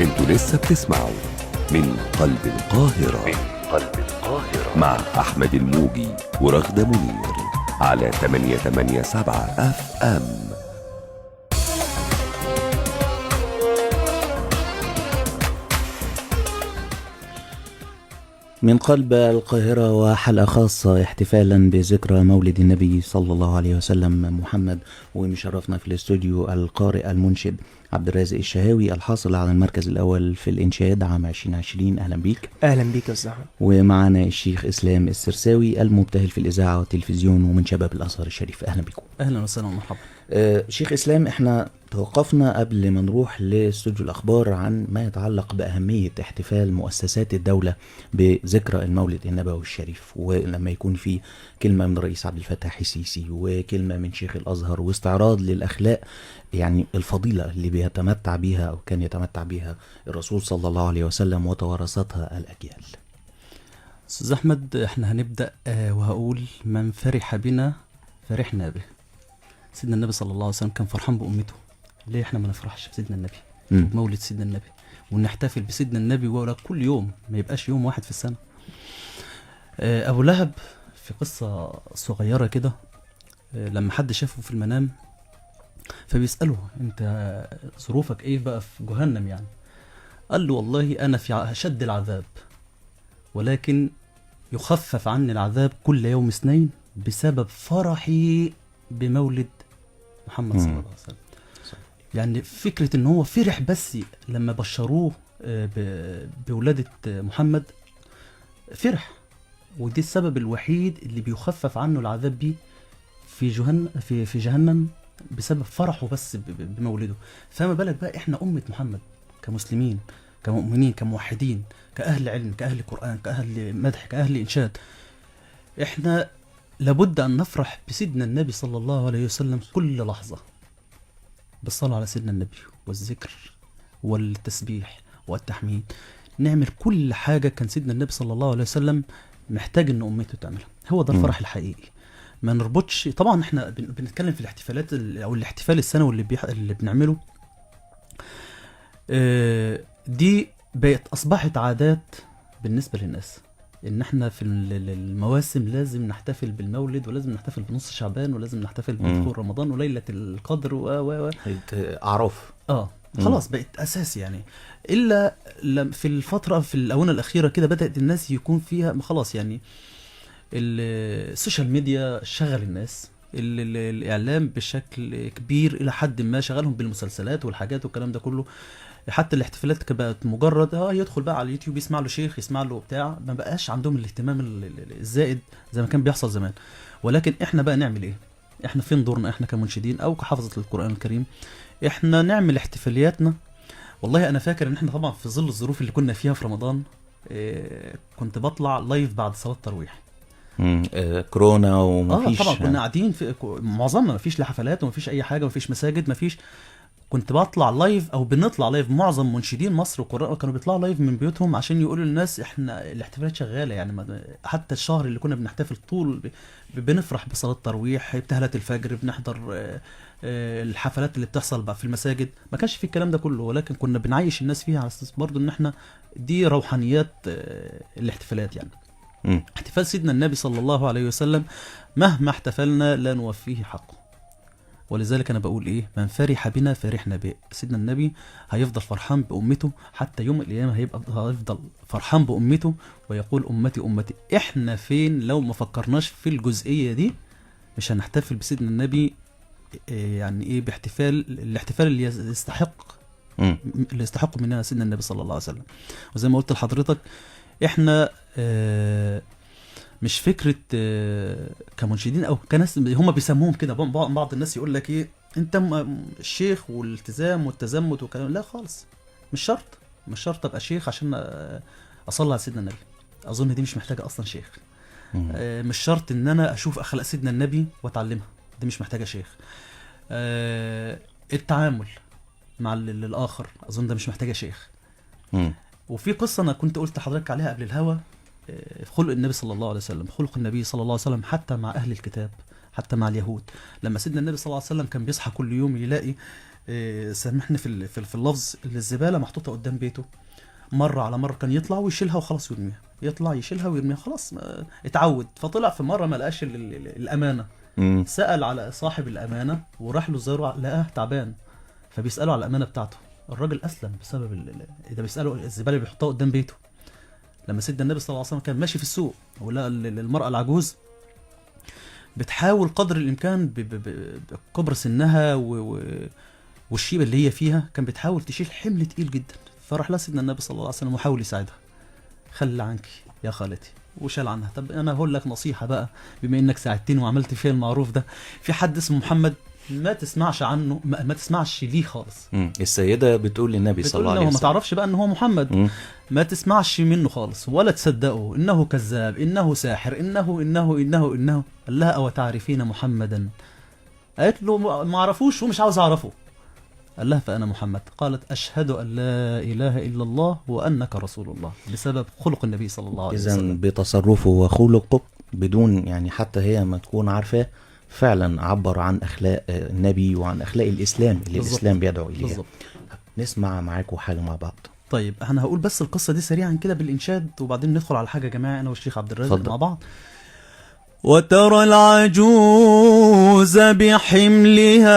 انتوا لسه بتسمعوا من قلب القاهرة، مع أحمد الموجي ورغدة منير على 887 FM. من قلب القاهرة وحلقة خاصة احتفالا بذكرى مولد النبي صلى الله عليه وسلم محمد. ومشرفنا في الاستوديو القارئ المنشد عبد الرازق الشهاوي الحاصل على المركز الأول في الإنشاد عام 2020. أهلا بيك. أهلا بيك يا أستاذ أحمد. ومعنا الشيخ إسلام السرساوي المبتهل في الإذاعة والتلفزيون ومن شباب الأزهر الشريف. أهلا بكم. اهلا وسهلا ومرحبا. شيخ إسلام، احنا توقفنا قبل ما نروح لاستوديو الأخبار عن ما يتعلق بأهمية احتفال مؤسسات الدولة بذكرى المولد النبوي الشريف، ولما يكون في كلمة من الرئيس عبد الفتاح السيسي وكلمة من شيخ الأزهر واستعراض للأخلاق يعني الفضيلة اللي بيتمتع بيها أو كان يتمتع بيها الرسول صلى الله عليه وسلم وتوارثتها الأجيال. أستاذ أحمد، احنا هنبدأ وهقول من فرح بنا فرحنا به. سيدنا النبي صلى الله عليه وسلم كان فرحان بأمته، ليه احنا ما نفرحش بسيدنا النبي بمولد سيدنا النبي ونحتفل بسيدنا النبي ولا كل يوم، ما يبقاش يوم واحد في السنة. أبو لهب في قصة صغيرة كده، لما حد شافه في المنام فبيسأله انت ظروفك ايه بقى في جهنم يعني؟ قال له والله انا في اشد العذاب، ولكن يخفف عني العذاب كل يوم اثنين بسبب فرحي بمولد محمد صلى الله عليه وسلم. يعني فكرة ان هو فرح بس لما بشروه بولادة محمد، فرح، ودي السبب الوحيد اللي بيخفف عنه العذاب بيه في جهنم بسبب فرحه بس بمولده. فما بالك بقى احنا أمة محمد كمسلمين كمؤمنين كموحدين كأهل علم كأهل قرآن كأهل مدح كأهل إنشاد. احنا لابد أن نفرح بسيدنا النبي صلى الله عليه وسلم كل لحظة، بالصلاة على سيدنا النبي والذكر والتسبيح والتحميد، نعمل كل حاجة كان سيدنا النبي صلى الله عليه وسلم محتاج ان امته تعملها. هو ده الفرح الحقيقي. ما نربطش، طبعا احنا بنتكلم في الاحتفالات او الاحتفال السنوي اللي بنعمله، دي بقت اصبحت عادات بالنسبة للناس، ان احنا في المواسم لازم نحتفل بالمولد، ولازم نحتفل بنص شعبان، ولاززم نحتفل بدخول رمضان وليلة القدر اعراف. خلاص بقت اساسي يعني. الا في الفترة في الاونة الاخيرة كده بدأت الناس يكون فيها خلاص يعني السوشيال ميديا شغل الناس، الاعلام بشكل كبير الى حد ما شغلهم بالمسلسلات والحاجات والكلام ده كله. حتى الاحتفالات بقت مجرد يدخل بقى على اليوتيوب يسمع له شيخ يسمع له بتاع، ما بقاش عندهم الاهتمام الزائد زي ما كان بيحصل زمان. ولكن احنا بقى نعمل ايه؟ احنا فين دورنا احنا كمنشدين او كحافظة القرآن الكريم؟ احنا نعمل احتفالياتنا. والله انا فاكر ان احنا طبعا في ظل الظروف اللي كنا فيها في رمضان كنت بطلع لايف بعد صلاة التراويح. كورونا ومفيش طبعا كنا قاعدين في معظمنا مفيش لا حفلات ومفيش اي حاجة، مفيش مساجد، مفيش، كنت بطلع لايف او بنطلع لايف. معظم منشدين مصر وقراء كانوا بيطلعوا لايف من بيوتهم عشان يقولوا للناس احنا الاحتفالات شغاله يعني. حتى الشهر اللي كنا بنحتفل طول بنفرح بصلاه التراويح، ابتهالات الفجر، بنحضر الحفلات اللي بتحصل بقى في المساجد، ما كانش في الكلام ده كله، ولكن كنا بنعيش الناس فيها على اساس برضه ان احنا دي روحانيات الاحتفالات يعني. احتفال سيدنا النبي صلى الله عليه وسلم مهما احتفلنا لا نوفيه حقه. ولذلك انا بقول ايه، من فرح بنا فرحنا به. سيدنا النبي هيفضل فرحان بامته حتى يوم القيامه، هيفضل فرحان بامته ويقول امتي امتي. احنا فين لو ما فكرناش في الجزئيه دي؟ مش هنحتفل بسيدنا النبي يعني ايه الاحتفال اللي يستحق مننا سيدنا النبي صلى الله عليه وسلم. وزي ما قلت لحضرتك احنا مش فكرة كمنشدين او كناس هم بيسموهم كده. بعض الناس يقول لك ايه، انت الشيخ والالتزام والتزمت وكلام. لا خالص، مش شرط ابقى شيخ عشان اصلي على سيدنا النبي. اظن دي مش محتاجة اصلا شيخ. مش شرط ان انا اشوف اخلاق سيدنا النبي واتعلمها، دي مش محتاجة شيخ. التعامل مع الاخر اظن ده مش محتاجة شيخ. وفي قصة انا كنت قلت لحضرتك عليها قبل الهوا، خلق النبي صلى الله عليه وسلم. خلق النبي صلى الله عليه وسلم حتى مع أهل الكتاب، حتى مع اليهود. لما سيدنا النبي صلى الله عليه وسلم كان بيصحى كل يوم يلاقي سامحني في اللفظ، الزبالة محطوطة قدام بيته، مرة على مرة كان يطلع ويشيلها وخلاص ويرميها، يطلع يشيلها ويرميها، خلاص اتعود. فطلع في مرة ما لقاش الأمانة، سأل على صاحب الأمانة وراح له زاره، لقاه تعبان، فبيسأله على الأمانة بتاعته. الراجل أسلم بسبب ده، بيسأله الزبالة اللي بيحطها قدام بيته. لما سيدنا النبي صلى الله عليه وسلم كان ماشي في السوق ولقى المرأة العجوز بتحاول قدر الإمكان بكبر سنها والشيبة اللي هي فيها، كان بتحاول تشيل حمل تقيل جدا. فراح لها سيدنا النبي صلى الله عليه وسلم وحاول يساعدها، خلي عنك يا خالتي، وشال عنها. طب أنا هقول لك نصيحة بقى، بما إنك ساعدتني وعملت فيها المعروف ده، في حد اسمه محمد ما تسمعش عنه، ما تسمعش ليه خالص. السيدة بتقول للنبي صلى الله عليه وسلم، ما تعرفش بقى ان هو محمد. ما تسمعش منه خالص ولا تصدقه، انه كذاب، انه ساحر، انه. قال لها او تعرفين محمدا؟ قالت له ما اعرفوش ومش عاوز اعرفه. قال لها فانا محمد. قالت اشهد ان لا اله الا الله وانك رسول الله، بسبب خلق النبي صلى الله عليه وسلم. اذا بتصرفه وخلقه بدون يعني حتى هي ما تكون عارفاه، فعلا عبر عن اخلاق النبي وعن اخلاق الاسلام اللي بالزبط. الاسلام بيدعو اليها. بالظبط. نسمع معاكم حاجه مع بعض. طيب انا هقول بس القصه دي سريعا كده بالانشاد، وبعدين ندخل على حاجه جماعه انا والشيخ عبد الرازق مع بعض. وترى العجوز بحملها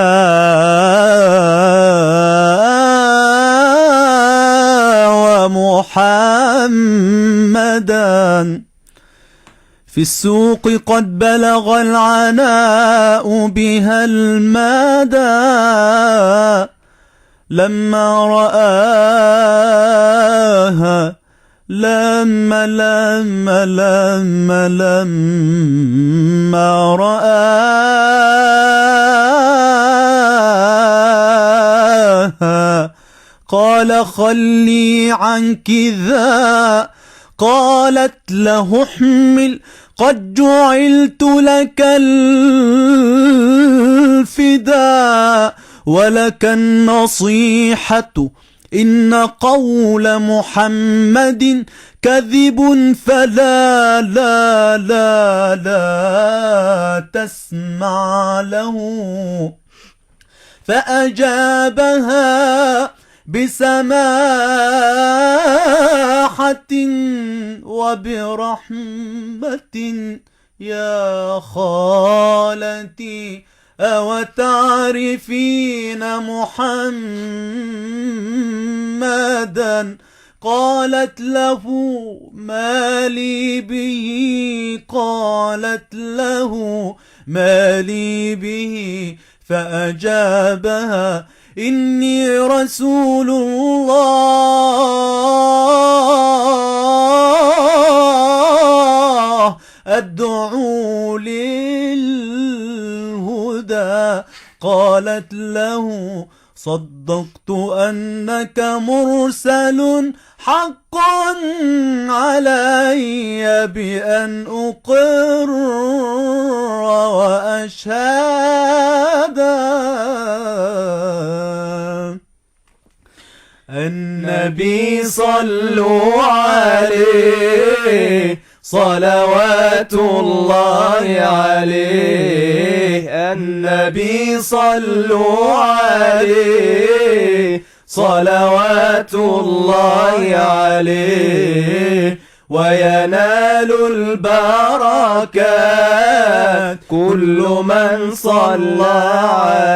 ومحمدا في السوق قد بلغ العناء بها المدى، لما رآها لما رآها قال خلي عنك ذا. قالت له احمل قد جعلت لك الفداء ولك النصيحة إن قول محمد كذب فلا لا لا لا تسمع له. فأجابها بسماحة وبرحمة يا خالتي أو تعرفين محمدا؟ قالت له ما لي به، قالت له ما لي به. فأجابها إني رسول الله أدعو للهدى. قالت له صدقت أنك مرسل، حقا علي بأن أقر وأشهد. النبي صلوا عليه صلوات الله عليه النبي صلوا عليه صلوات الله عليه وينال البركات كل من صلى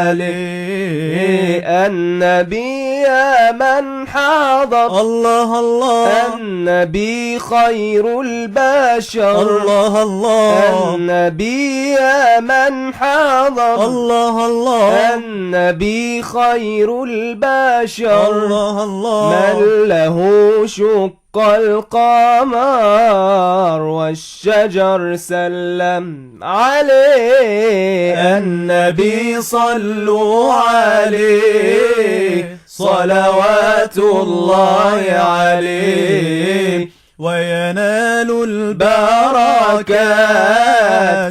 عليه النبي يا من حضر الله الله النبي خير البشر الله الله النبي يا من حضر الله الله النبي خير البشر الله الله من له شق القمر والشجر سلم عليه النبي صلوا عليه صلوات الله عليه وينال البركات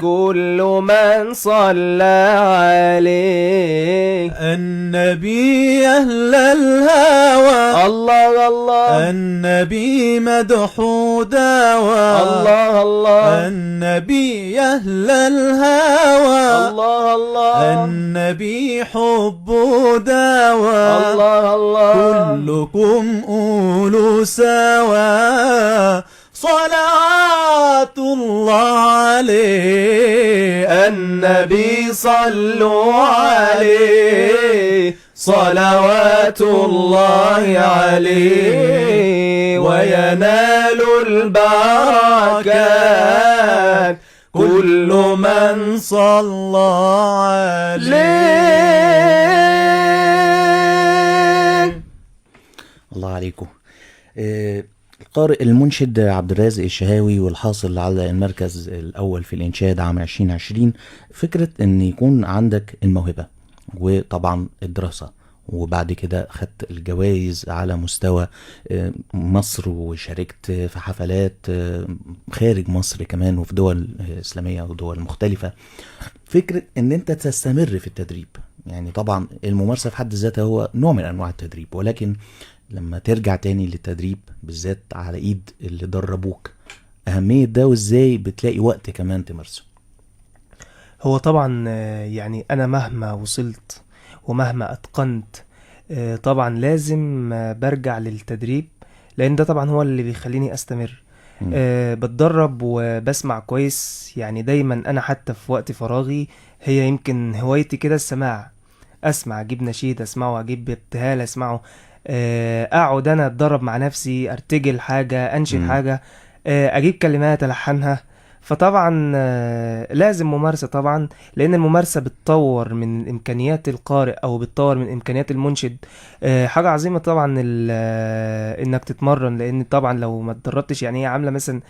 كل من صلى عليه النبي أهل الهوى الله الله النبي مدحو داوى الله الله النبي أهل الهوى الله الله النبي حب داوى الله الله كلكم قولوا سوا صلوات الله عليه النبي صلوا عليه صلوات الله عليه وينال البركات كل من صلى عليه. الله عليكم. القارئ المنشد عبد الرازق الشهاوي والحاصل على المركز الأول في الإنشاد عام 2020. فكرة أن يكون عندك الموهبة وطبعا الدراسة وبعد كده خدت الجوائز على مستوى مصر وشاركت في حفلات خارج مصر كمان وفي دول إسلامية ودول مختلفة. فكرة أن أنت تستمر في التدريب، يعني طبعا الممارسة في حد ذاتها هو نوع من أنواع التدريب، ولكن لما ترجع تاني للتدريب بالذات على ايد اللي دربوك، اهمية ده وازاي بتلاقي وقت كمان تمارسه؟ هو طبعا يعني انا مهما وصلت ومهما اتقنت طبعا لازم برجع للتدريب، لان ده طبعا هو اللي بيخليني استمر. بتدرب وبسمع كويس، يعني دايما انا حتى في وقت فراغي هي يمكن هوايتي كده السماع، اسمع، اجيب نشيد اسمعه، اجيب ابتهال اسمعه، اقعد انا اتدرب مع نفسي، ارتجل حاجة، انشد حاجة، اجيب كلمات الحنها. فطبعا لازم ممارسة طبعا، لان الممارسة بتطور من امكانيات القارئ او بتطور من امكانيات المنشد. حاجة عظيمة طبعا انك تتمرن، لان طبعا لو ما اتدربتش يعني هي عاملة مثلا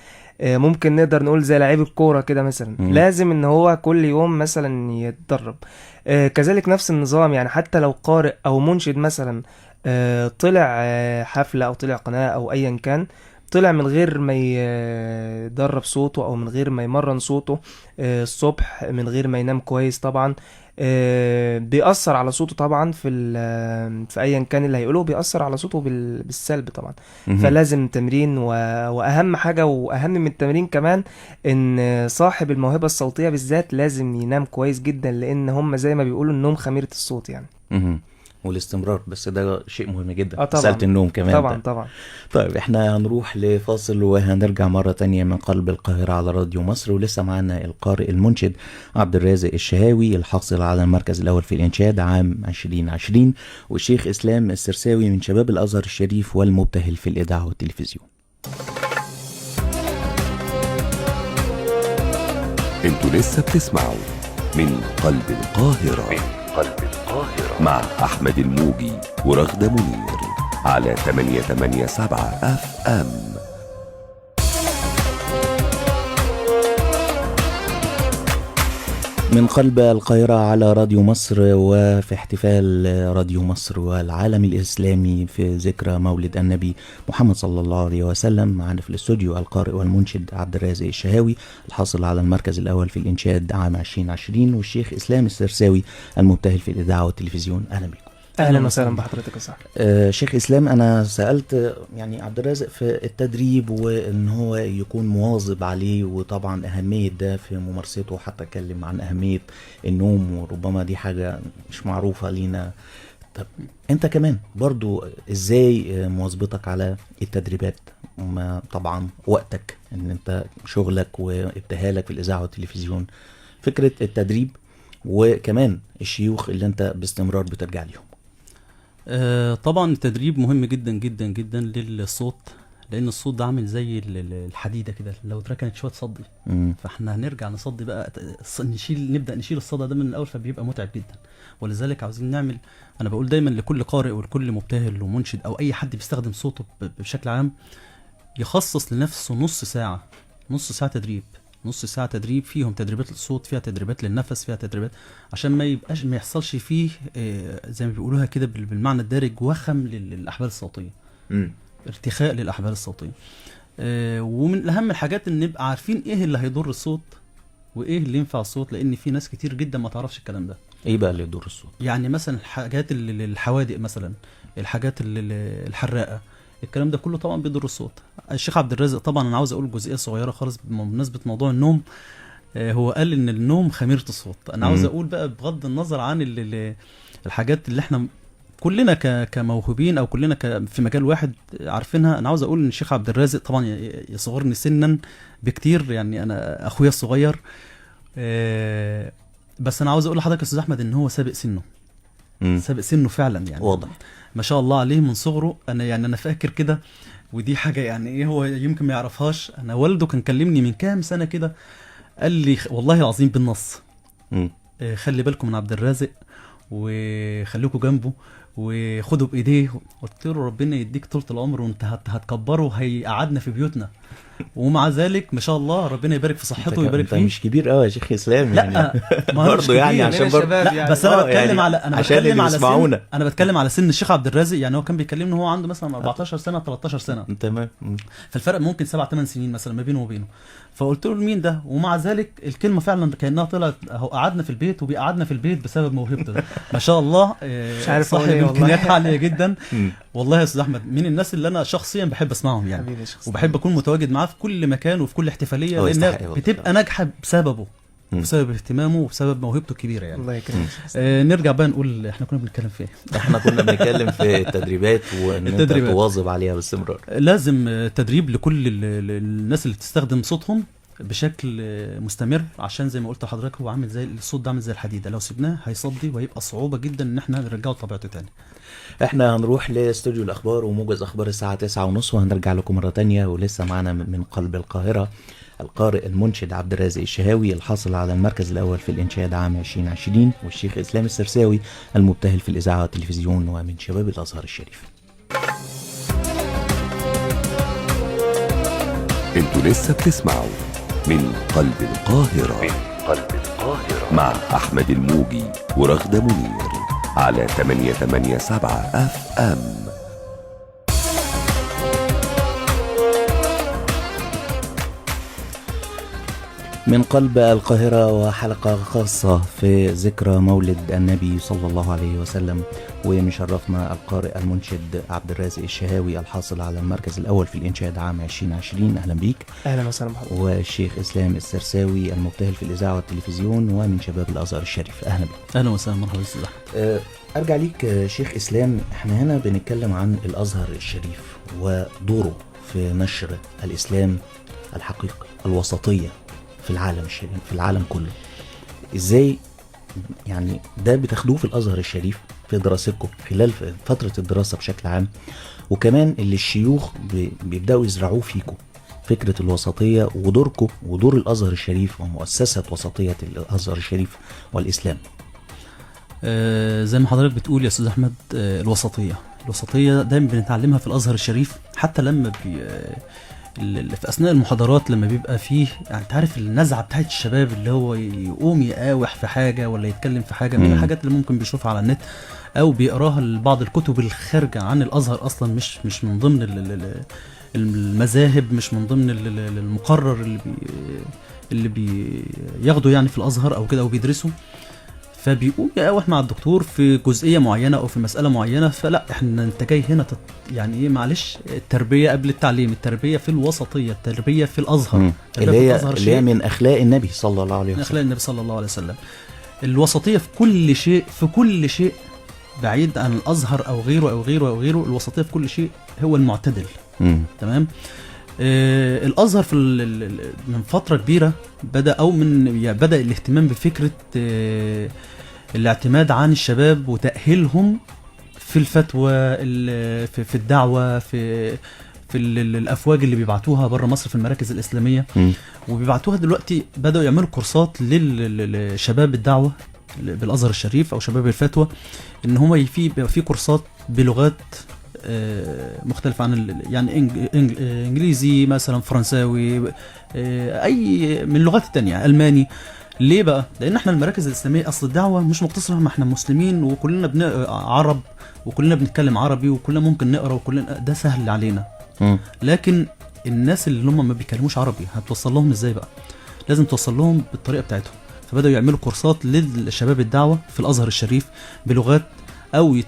ممكن نقدر نقول زي لعيب الكورة كده مثلا، لازم ان هو كل يوم مثلا يتدرب. كذلك نفس النظام، يعني حتى لو قارئ او منشد مثلا طلع حفلة او طلع قناة او ايا كان، طلع من غير ما يدرب صوته او من غير ما يمرن صوته الصبح، من غير ما ينام كويس، طبعا بيأثر على صوته طبعا في ايا كان اللي هيقوله، بيأثر على صوته بالسلب طبعا. فلازم تمرين، واهم حاجة واهم من التمرين كمان ان صاحب الموهبة الصوتية بالذات لازم ينام كويس جدا، لان هم زي ما بيقولوا النوم خميرة الصوت يعني. والاستمرار، بس ده شيء مهم جدا. طبعا. سألت النوم كمان طبعا ده. طبعا. طيب احنا هنروح لفاصل وهنرجع مرة تانية من قلب القاهرة على راديو مصر، ولسه معنا القارئ المنشد عبد الرازق الشهاوي الحاصل على المركز الأول في الإنشاد عام 2020، والشيخ إسلام السرساوي من شباب الأزهر الشريف والمبتهل في الإذاعة والتلفزيون. انتوا لسه بتسمعوا من قلب القاهرة مع أحمد الموجي ورغدة منير على 887 FM. من قلب القاهرة على راديو مصر، وفي احتفال راديو مصر والعالم الإسلامي في ذكرى مولد النبي محمد صلى الله عليه وسلم. معنا في الاستوديو القارئ والمنشد عبد الرازق الشهاوي الحاصل على المركز الأول في الإنشاد عام 2020، والشيخ إسلام السرساوي المبتهل في الإذاعة والتلفزيون. أهلا بكم. اهلا وسهلا بحضرتك يا صاحبي. شيخ اسلام، انا سالت يعني عبد الرازق في التدريب وان هو يكون مواظب عليه، وطبعا اهميه ده في ممارسته، حتى اتكلم عن اهميه النوم، وربما دي حاجه مش معروفه لينا. طب انت كمان برضو ازاي مواظبتك على التدريبات، وما طبعا وقتك ان انت شغلك وابتهالك في الاذاعه والتلفزيون، فكره التدريب وكمان الشيوخ اللي انت باستمرار بترجع ليهم؟ طبعا التدريب مهم جدا جدا جدا للصوت، لان الصوت ده عامل زي الحديده كده، لو اتركنت شويه تصدي. فاحنا هنرجع نصدي بقى، نبدا نشيل الصدى ده من الاول، فبيبقى متعب جدا. ولذلك عاوزين نعمل، انا بقول دايما لكل قارئ ولكل مبتهل ومنشد او اي حد بيستخدم صوته بشكل عام، يخصص لنفسه نص ساعه تدريب. نص ساعة تدريب فيهم تدريبات للصوت، فيها تدريبات للنفس، فيها تدريبات عشان ما يحصلش فيه زي ما بيقولوها كده بالمعنى الدارج وخم للأحبال الصوتية، ارتخاء للأحبال الصوتية. ومن أهم الحاجات إن نبقى عارفين إيه اللي هيضر الصوت وإيه اللي ينفع الصوت، لأن في ناس كتير جدا ما تعرفش الكلام ده. إيه بقى اللي يضر الصوت؟ يعني مثلا الحاجات الحوادق مثلا، الحاجات الحراقة، الكلام ده كله طبعا بيضر الصوت. الشيخ عبد الرازق طبعا انا عاوز اقول جزئيه صغيره خالص بمناسبه موضوع النوم. هو قال ان النوم خميره الصوت. انا عاوز اقول بقى بغض النظر عن الحاجات اللي احنا كلنا كموهوبين او كلنا في مجال واحد عارفينها، انا عاوز اقول ان الشيخ عبد الرازق طبعا يصغرني سنا بكتير، يعني انا اخويا الصغير، بس انا عاوز اقول لحضرتك يا استاذ احمد ان هو سابق سنه فعلا، يعني واضح ما شاء الله عليه من صغره. انا فاكر كده، ودي حاجه يعني ايه هو يمكن ما يعرفهاش. انا والده كان كلمني من كام سنه كده، قال لي والله العظيم بالنص، خلي بالكم من عبد الرازق وخليكم جنبه وخدوا بايديه. قلت له ربنا يديك طولة العمر وانت هتكبره وهيقعدنا في بيوتنا. ومع ذلك ما شاء الله ربنا يبارك في صحته ويبارك فيه. انت مش كبير قوي يا شيخ اسلام يعني. لا برضه يعني عشان برضه بس انا بتكلم على انا بتكلم على سن الشيخ عبد الرازق. يعني هو كان بيكلمني وهو عنده مثلا 14 سنه 13 سنه. تمام. فالفرق ممكن 7-8 سنين مثلا ما بينه وبينه. فقلت له مين ده؟ ومع ذلك الكلمه فعلا كانها طلعت اهو، قعدنا في البيت وبيقعدنا في البيت بسبب موهبته ده. ما شاء الله. مش عارف صاحب امكانيات عاليه جدا. والله يا استاذ احمد من الناس اللي انا شخصيا بحب اسمعهم يعني، وبحب اكون متواجد معاه في كل مكان وفي كل احتفاليه، لانها بتبقى ناجحه بسببه، بسبب اهتمامه وبسبب موهبته الكبيره يعني. الله يكرمك. نرجع بقى نقول احنا كنا بنتكلم في ايه. احنا كنا بنتكلم في التدريبات وان انت تواظب عليها باستمرار. لازم تدريب لكل الناس اللي بتستخدم صوتهم بشكل مستمر، عشان زي ما قلت لحضرتك هو عامل زي الصوت ده، عامل زي الحديده، لو سيبناه هيصدي وهيبقى صعوبه جدا ان احنا نرجعه لطبيعته تاني. احنا هنروح لاستوديو الاخبار وموجز اخبار الساعه 9:30 وهنرجع لكم مره تانية. ولسه معنا من قلب القاهره القارئ المنشد عبد الرازق الشهاوي الحاصل على المركز الاول في الانشاد عام 2020، والشيخ اسلام السرساوي المبتهل في الاذاعه والتلفزيون ومن شباب الازهر الشريف. انتوا لسه بتسمعوا من قلب القاهرة مع أحمد الموجي ورغدة منير على 887 FM. من قلب القاهرة وحلقة خاصة في ذكرى مولد النبي صلى الله عليه وسلم، ومشرفنا القارئ المنشد عبد الرازق الشهاوي الحاصل على المركز الأول في الإنشاد عام 2020. أهلا بيك. أهلا وسهلا بحضرتك. والشيخ إسلام السرساوي المبتهل في الإذاعة والتلفزيون ومن شباب الأزهر الشريف. أهلا بيك. أهلا وسهلا، مرحبا بك. أرجع ليك شيخ إسلام. احنا هنا بنتكلم عن الأزهر الشريف ودوره في نشر الإسلام الحقيقي، الوسطية في العالم الشريف، في العالم كله. ازاي يعني ده بتاخدوه في الازهر الشريف في دراستكم خلال فترة الدراسة بشكل عام، وكمان اللي الشيوخ بيبدأوا يزرعوه فيكم فكرة الوسطية ودوركم ودور الازهر الشريف ومؤسسة وسطية الازهر الشريف والاسلام؟ زي ما حضرتك بتقول يا استاذ احمد، الوسطية دايما بنتعلمها في الازهر الشريف. حتى لما في اثناء المحاضرات لما بيبقى فيه يعني انت عارف النزعه بتاعت الشباب اللي هو يقوم يقاوح في حاجه ولا يتكلم في حاجه من الحاجات اللي ممكن بيشوفها على النت او بيقراها لبعض الكتب الخارجه عن الازهر اصلا، مش من ضمن المذاهب، مش من ضمن المقرر اللي بياخده يعني في الازهر او كده او بيدرسه. فبيقوم يقاوح مع الدكتور في جزئيه معينه او في مساله معينه، فلا احنا انت جاي هنا يعني ايه، معلش، التربيه قبل التعليم، التربيه في الوسطيه، التربيه في الازهر، اللي هي من اخلاق النبي صلى الله عليه وسلم، من اخلاق النبي صلى الله عليه وسلم. الوسطيه في كل شيء، في كل شيء، بعيد عن الازهر او غيره او غيره او غيره، الوسطيه في كل شيء هو المعتدل. تمام. الازهر في من فتره كبيره بدا الاهتمام بفكره الاعتماد عن الشباب وتاهيلهم في الفتوى، في الدعوه، في الافواج اللي بيبعتوها بره مصر في المراكز الاسلاميه. وبيبعتوها دلوقتي، بداوا يعملوا كورسات للشباب الدعوه بالازهر الشريف او شباب الفتوى، ان هم في كورسات بلغات مختلف عن يعني انجليزي مثلا، فرنساوي، اي من اللغات التانية، الماني. ليه بقى؟ لان احنا المراكز الاسلاميه اصل الدعوه مش مقتصره، ما احنا مسلمين وكلنا عرب وكلنا بنتكلم عربي وكلنا ممكن نقرا وكلنا، ده سهل علينا. لكن الناس اللي هم ما بيتكلموش عربي هتوصل لهم ازاي بقى؟ لازم توصل لهم بالطريقه بتاعتهم. فبداوا يعملوا كورسات للشباب الدعوه في الازهر الشريف بلغات، او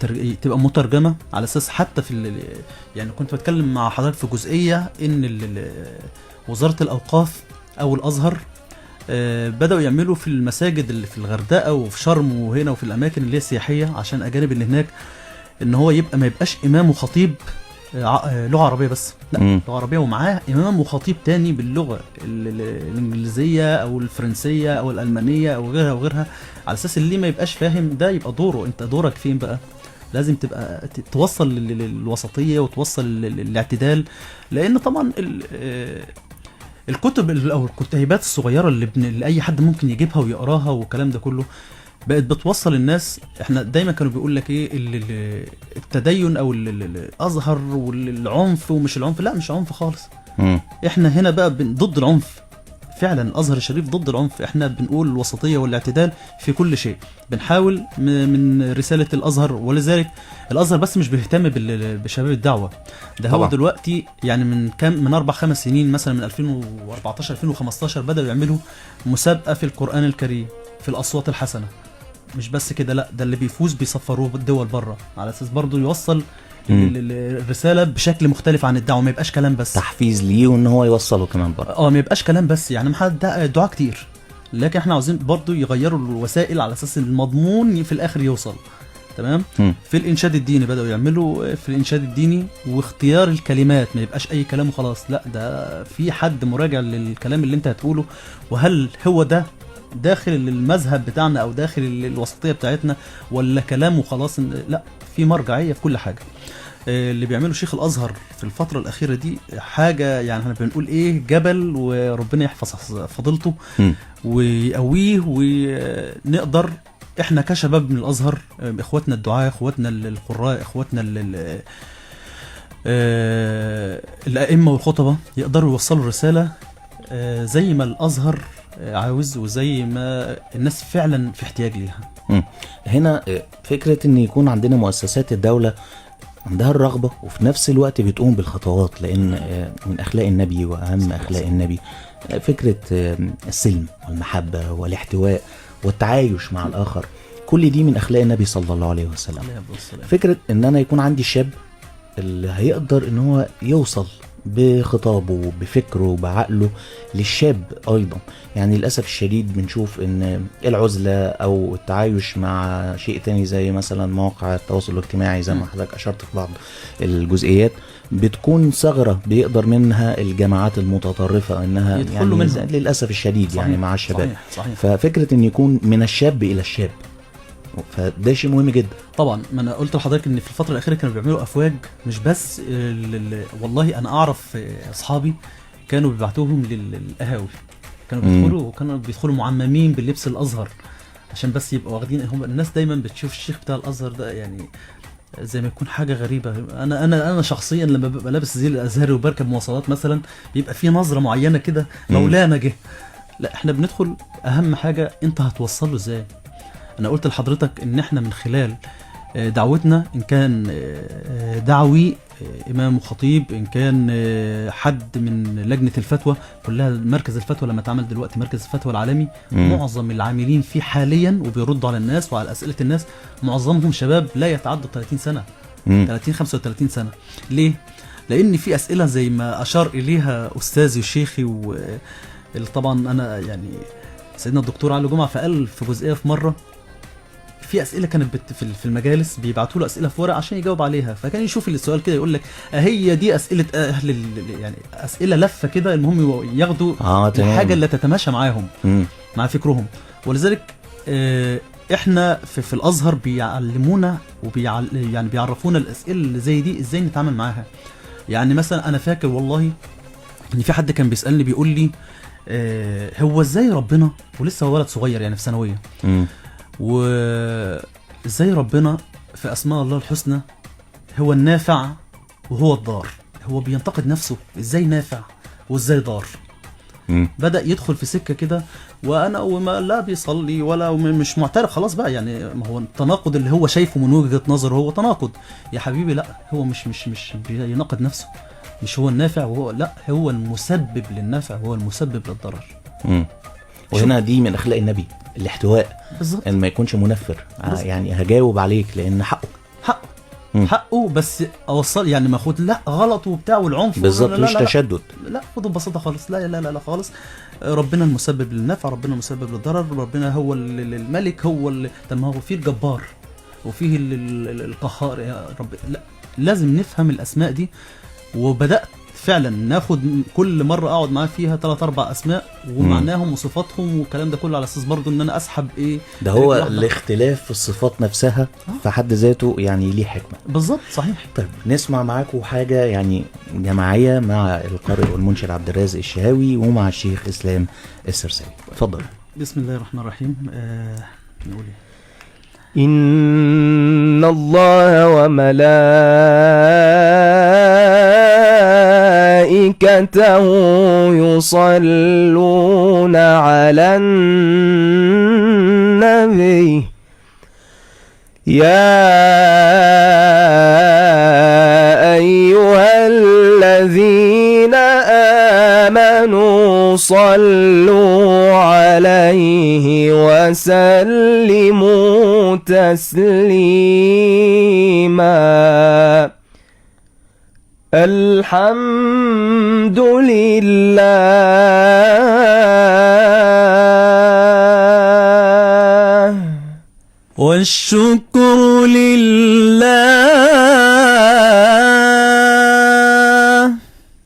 تبقى مترجمه، على اساس حتى يعني كنت بتكلم مع حضرتك في جزئيه ان وزاره الاوقاف او الازهر بداوا يعملوا في المساجد اللي في الغردقه وفي شرم وهنا وفي الاماكن اللي هي السياحيه عشان الاجانب اللي هناك، ان هو ما يبقاش امام وخطيب لغه عربيه بس، لا، لغه عربيه ومعاه امام وخطيب تاني باللغه الانجليزيه او الفرنسيه او الالمانيه او غيرها وغيرها، على اساس اللي ما يبقاش فاهم ده يبقى دوره. انت دورك فين بقى؟ لازم تبقى توصل للوسطيه وتوصل للاعتدال، لان طبعا الكتب او الكتيبات الصغيره اللي اي حد ممكن يجيبها ويقراها والكلام ده كله بقت بتوصل الناس. احنا دايما كانوا بيقول لك ايه، التدين او الازهر والعنف، ومش العنف، لا مش عنف خالص. احنا هنا بقى ضد العنف فعلا. الازهر الشريف ضد العنف، احنا بنقول الوسطيه والاعتدال في كل شيء. بنحاول من رساله الازهر، ولذلك الازهر بس مش بيهتم بشباب الدعوه ده. هو دلوقتي يعني من 4-5 سنين مثلا، من 2014 2015 بداوا يعملوا مسابقه في القران الكريم في الاصوات الحسنه. مش بس كده، لا، ده اللي بيفوز بيسفروه الدول بره، على اساس برضو يوصل الرساله بشكل مختلف عن الدعوه، ما يبقاش كلام بس، تحفيز ليه وان هو يوصله كمان بره. ما يبقاش كلام بس، يعني ما حد دعاء كتير، لكن احنا عاوزين برضو يغيروا الوسائل على اساس المضمون في الاخر يوصل. تمام. في الانشاد الديني بداوا يعملوا في الانشاد الديني واختيار الكلمات، ما يبقاش اي كلام وخلاص، لا، ده في حد مراجع للكلام اللي انت هتقوله، وهل هو ده داخل المذهب بتاعنا او داخل الوسطيه بتاعتنا، ولا كلام وخلاص. لا، في مرجعيه في كل حاجه. اللي بيعمله شيخ الازهر في الفتره الاخيره دي حاجه، يعني احنا بنقول ايه، جبل، وربنا يحفظ فضيلته ويقويه، ونقدر احنا كشباب من الازهر، اخواتنا الدعاة، اخواتنا القراء، اخواتنا الائمه والخطبه، يقدروا يوصلوا الرساله زي ما الازهر عاوز، وزي ما الناس فعلا في احتياج ليها. هنا فكره ان يكون عندنا مؤسسات الدوله عندها الرغبه وفي نفس الوقت بتقوم بالخطوات، لان من اخلاق النبي واهم اخلاق النبي فكره السلم والمحبه والاحتواء والتعايش مع الاخر. كل دي من اخلاق النبي صلى الله عليه وسلم. فكره ان انا يكون عندي شاب اللي هيقدر ان هو يوصل بخطابه بفكره بعقله للشاب ايضا. يعني للاسف الشديد بنشوف ان العزله او التعايش مع شيء تاني زي مثلا مواقع التواصل الاجتماعي زي ما حضرتك اشرت في بعض الجزئيات بتكون ثغره بيقدر منها الجماعات المتطرفه انها يعني للاسف الشديد صحيح. يعني مع الشباب صحيح. ففكره ان يكون من الشاب الى الشاب، فده شيء مهم جدا. طبعا، ما انا قلت لحضرتك ان في الفتره الاخيره كانوا بيعملوا افواج، مش بس والله انا اعرف اصحابي كانوا بيبعتوهم للقهاوي، كانوا بيدخلوا معممين باللبس الازهر عشان بس يبقوا واخدين. هم الناس دايما بتشوف الشيخ بتاع الازهر ده يعني زي ما يكون حاجه غريبه. انا شخصيا لما ببقى لابس زي الازهري وبركب مواصلات مثلا بيبقى في نظره معينه كده، مولانا جه. لا، احنا بندخل، اهم حاجه انت هتوصل له ازاي. انا قلت لحضرتك ان احنا من خلال دعوتنا إن كان دعوي، إمام وخطيب، إن كان حد من لجنة الفتوى كلها، مركز الفتوى لما اتعمل دلوقتي مركز الفتوى العالمي، معظم العاملين فيه حاليا وبيردوا على الناس وعلى أسئلة الناس معظمهم شباب لا يتعدوا 30 سنة 30-35 سنة. ليه؟ لأن في أسئلة زي ما أشار إليها أستاذي وشيخي طبعا أنا يعني سيدنا الدكتور علي جمعة فقال في جزئية في مرة، في اسئله كانت في المجالس بيبعتوا له اسئله في ورق عشان يجاوب عليها، فكان يشوف السؤال كده يقول لك هي دي اسئله اهل يعني اسئله لفه كده، المهم ياخدوا الحاجه اللي تتماشى معاهم مع فكرهم. ولذلك احنا في الازهر بيعلمونا يعني بيعرفونا الاسئله اللي زي دي ازاي نتعامل معاها. يعني مثلا انا فاكر والله ان في حد كان بيسالني بيقول لي هو ازاي ربنا، ولسه هو ولد صغير يعني في ثانويه، وازاي ربنا في اسماء الله الحسنى هو النافع وهو الضار، هو بينتقد نفسه ازاي نافع وازاي ضار. بدأ يدخل في سكة كده، وانا وما لا بيصلي ولا مش معترف خلاص بقى، يعني ما هو التناقض اللي هو شايفه من وجهة نظر هو تناقض يا حبيبي. لا هو مش بيناقض نفسه، مش هو النافع وهو لا، هو المسبب للنفع وهو المسبب للضرر. وهنا دي من اخلاق النبي الاحتواء بالظبط، ان ما يكونش منفر. يعني هجاوب عليك لان حقه بس اوصل يعني ما اخد لا غلط وبتاع والعنف بالظبط، مش تشدد، لا خده ببساطه خالص، لا خالص. ربنا المسبب للنفع، ربنا المسبب للضرر، ربنا هو الملك، هو طب ما هو فيه الجبار وفيه القهار يا رب. لا لازم نفهم الاسماء دي. وبدات فعلا ناخد كل مره اقعد معاه فيها 3-4 اسماء ومعناهم وصفاتهم والكلام ده كله، على اساس برضو ان انا اسحب ده هو الاختلاف في الصفات نفسها في حد ذاته يعني ليه حكمه. بالظبط صحيح. طيب نسمع معاكم حاجه يعني جماعيه مع القارئ والمنشد عبد الرازق الشهاوي ومع الشيخ اسلام السرساوي. اتفضل. بسم الله الرحمن الرحيم. نقول إن الله وملائكته يصلون على النبي يا أيها الذين آمنوا صلوا عليه وسلموا تسليما. الحمد لله والشكر لله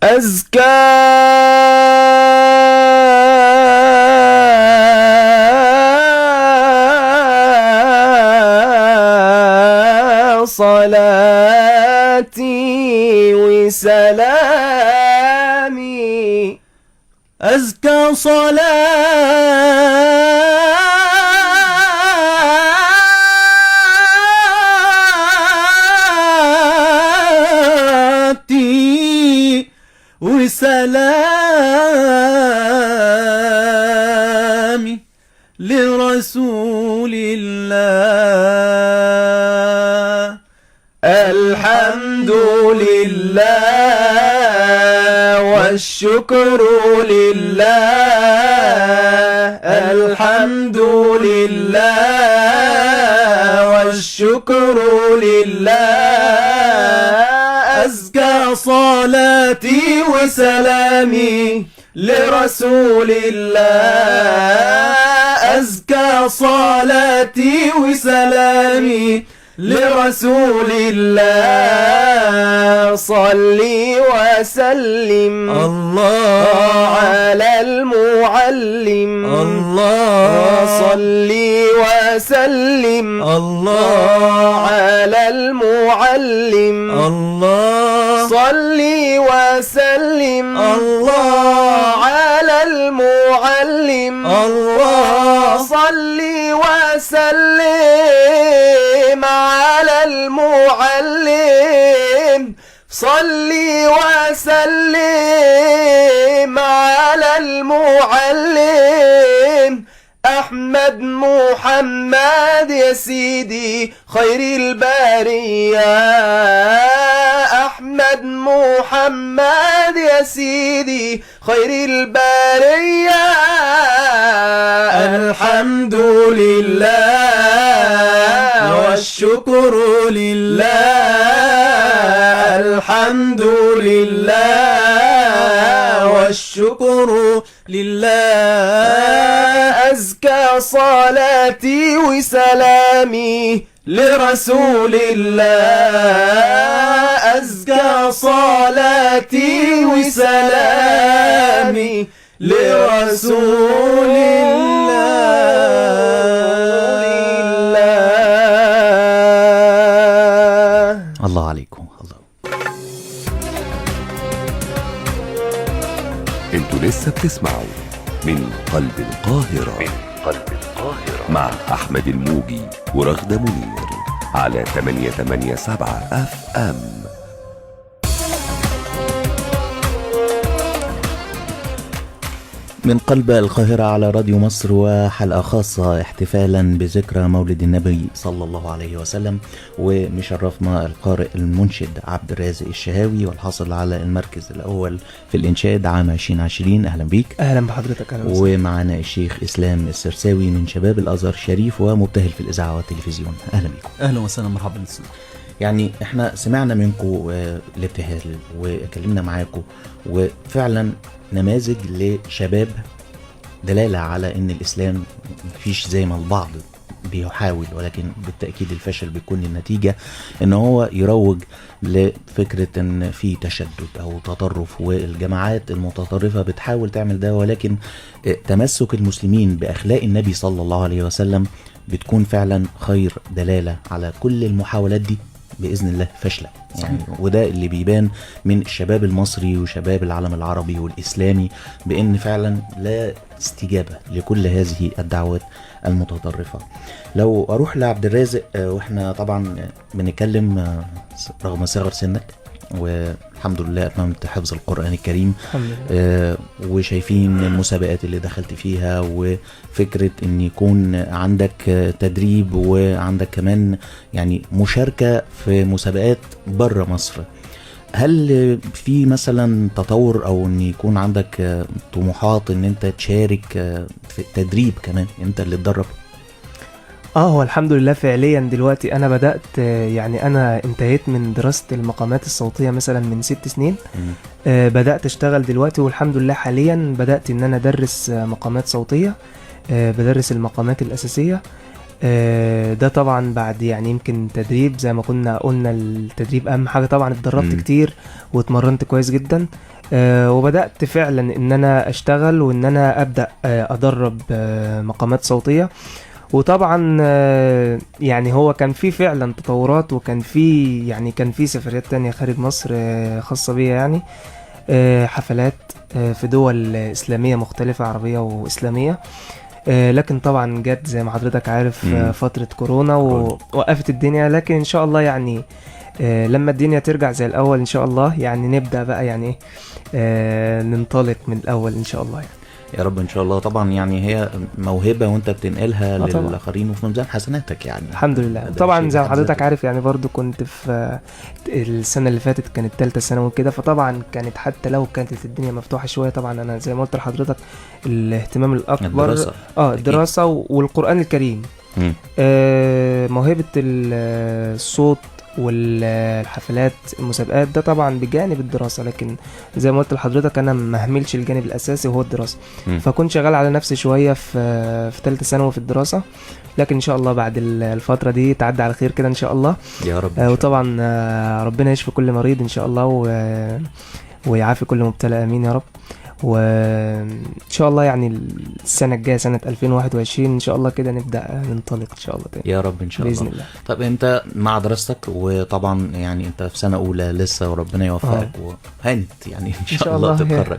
أزكى صلاتي وسلامي أزكى صلاتي وسلامي لرسول الله. الحمد لله والشكر لله. الحمد لله والشكر لله. أزكى صلاتي وسلامي لرسول الله. أزكى صلاتي وسلامي لرسول الله. صلي وسلم الله على المعلم. الله صلي وسلم الله على المعلم. الله صلي وسلم الله على المعلم. الله صلي وسلم على المعلم. صلي وسلم على المعلم. أحمد محمد يا سيدي خير البرية، أحمد محمد يا سيدي خير البرية. الحمد لله والشكر لله، الحمد لله والشكر لله. أزكى صلاتي وسلامي لرسول الله، أزكى صلاتي وسلامي لرسول الله. الله عليكم. الله. انتوا لسه بتسمعوا من قلب القاهرة، مع أحمد الموجي ورغدة منير على 887 FM. من قلب القاهرة على راديو مصر، وحلقة خاصة احتفالا بذكرى مولد النبي صلى الله عليه وسلم. ومشرفنا القارئ المنشد عبد الرازق الشهاوي، والحاصل على المركز الأول في الإنشاد عام 2020. أهلا بيك. اهلا بحضرتك. اهلا وسهلا. ومعنا الشيخ إسلام السرساوي من شباب الأزهر الشريف ومبتهل في الإذاعة والتلفزيون. أهلا بيكم. اهلا وسهلا، مرحبا بالسلام. يعني احنا سمعنا منكم الابتهال وكلمنا معاكم، وفعلا نماذج لشباب دلالة على ان الاسلام مفيش زي ما البعض بيحاول، ولكن بالتأكيد الفشل بيكون النتيجة ان هو يروج لفكرة ان في تشدد او تطرف، والجماعات المتطرفة بتحاول تعمل ده، ولكن تمسك المسلمين بأخلاق النبي صلى الله عليه وسلم بتكون فعلا خير دلالة على كل المحاولات دي بإذن الله فاشلة يعني. وده اللي بيبان من الشباب المصري وشباب العالم العربي والإسلامي، بأن فعلا لا استجابة لكل هذه الدعوات المتطرفة. لو أروح لعبد الرازق، وإحنا طبعا بنتكلم رغم صغر سنك والحمد لله أتممت حفظ القرآن الكريم، الحمد لله. وشايفين المسابقات اللي دخلت فيها، وفكرة ان يكون عندك تدريب وعندك كمان يعني مشاركة في مسابقات بره مصر. هل في مثلا تطور او ان يكون عندك طموحات ان انت تشارك في التدريب كمان، انت اللي تدرب؟ هو الحمد لله فعليا دلوقتي انا بدأت، يعني انا انتهيت من دراسة المقامات الصوتية مثلا من 6 سنين. بدأت اشتغل دلوقتي، والحمد لله حاليا بدأت ان انا ادرس مقامات صوتية، بدرس المقامات الاساسية. ده طبعا بعد يعني يمكن تدريب، زي ما كنا قلنا التدريب اهم حاجة طبعا. اتدربت كتير واتمرنت كويس جدا، وبدأت فعلا ان انا اشتغل وان انا ابدأ ادرب مقامات صوتية. وطبعا يعني هو كان في فعلا تطورات، وكان في يعني كان في سفريات تانية خارج مصر خاصة بيا، يعني حفلات في دول إسلامية مختلفة، عربية وإسلامية. لكن طبعا جت زي ما حضرتك عارف فترة كورونا ووقفت الدنيا. لكن إن شاء الله يعني لما الدنيا ترجع زي الأول إن شاء الله، يعني نبدأ بقى يعني ننطلق من الأول إن شاء الله يعني. يا رب ان شاء الله. طبعا يعني هي موهبه وانت بتنقلها للاخرين وفي ميزان حسناتك يعني. الحمد لله. طبعا زي ما حضرتك عارف يعني برضو كنت في السنه اللي فاتت كانت ثالثه ثانوي كده، فطبعا كانت حتى لو كانت الدنيا مفتوحه شويه، طبعا انا زي ما قلت لحضرتك الاهتمام الاكبر الدراسه والقران الكريم. موهبه الصوت والحفلات المسابقات ده طبعا بجانب الدراسة، لكن زي ما قلت لحضرتك انا ما اهملش الجانب الاساسي وهو الدراسة. فكنت شغال على نفسي شوية في ثالثه ثانوي في الدراسة، لكن ان شاء الله بعد الفترة دي تعدي على خير كده ان شاء الله يا رب. وطبعا ربنا يشفي كل مريض ان شاء الله ويعافي كل مبتلى، امين يا رب. وان شاء الله يعني السنه الجايه سنه 2021 ان شاء الله كده نبدا ننطلق ان شاء الله تاني يا رب ان شاء الله باذن الله. طب انت مع دراستك، وطبعا يعني انت في سنه اولى لسه وربنا يوفقك وهانت يعني ان شاء الله تتخرج.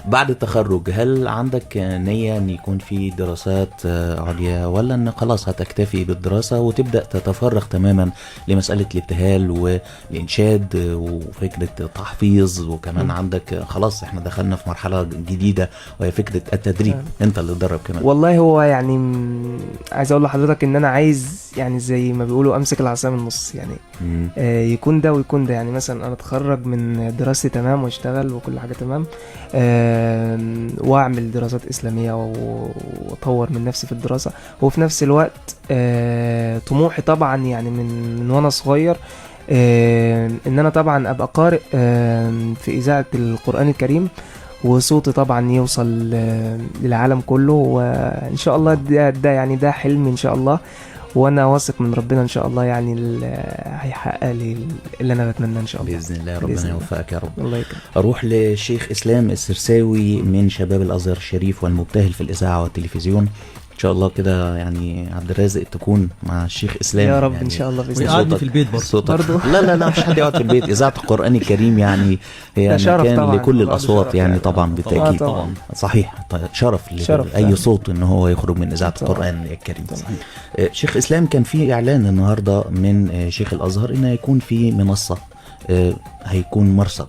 بعد التخرج هل عندك نيه ان يكون في دراسات عليا، ولا ان خلاص هتكتفي بالدراسه وتبدا تتفرغ تماما لمساله الابتهال والانشاد وفكره التحفيظ، وكمان عندك خلاص احنا دخلنا في مرحله فكرة جديدة وهي فكرة التدريب. انت اللي تدرب كمان. والله هو يعني عايز اقول لحضرتك ان انا عايز يعني زي ما بيقولوا امسك العصا من النص يعني. يكون ده ويكون ده، يعني مثلا انا اتخرج من دراستي تمام واشتغل وكل حاجه تمام، واعمل دراسات اسلاميه واطور من نفسي في الدراسه، وفي نفس الوقت طموحي طبعا يعني من وانا صغير ان انا طبعا ابقى قارئ في اذاعه القران الكريم، وصوتي طبعا يوصل للعالم كله، وان شاء الله ده يعني ده حلمي ان شاء الله، وانا واثق من ربنا ان شاء الله يعني هيحقق لي اللي انا بتمناه ان شاء الله باذن الله. ربنا يوفقك يا رب. الله يكرمك. اروح للشيخ اسلام السرساوي من شباب الازهر الشريف والمبتهل في الاذاعه والتلفزيون. ان شاء الله كده يعني عبد الرازق تكون مع الشيخ اسلام يا رب يعني ان شاء الله باذن الله. ويقعدني في البيت برضه. لا مش حد يقعد في البيت. اذاعه القران الكريم يعني هي مكان طبعاً. لكل الاصوات يعني طبعا بالتاكيد. طبعاً. صحيح. شرف اي صوت ان هو يخرج من اذاعه القران الكريم. شيخ اسلام، كان في اعلان النهارده من شيخ الازهر ان هيكون في منصه، هيكون مرصد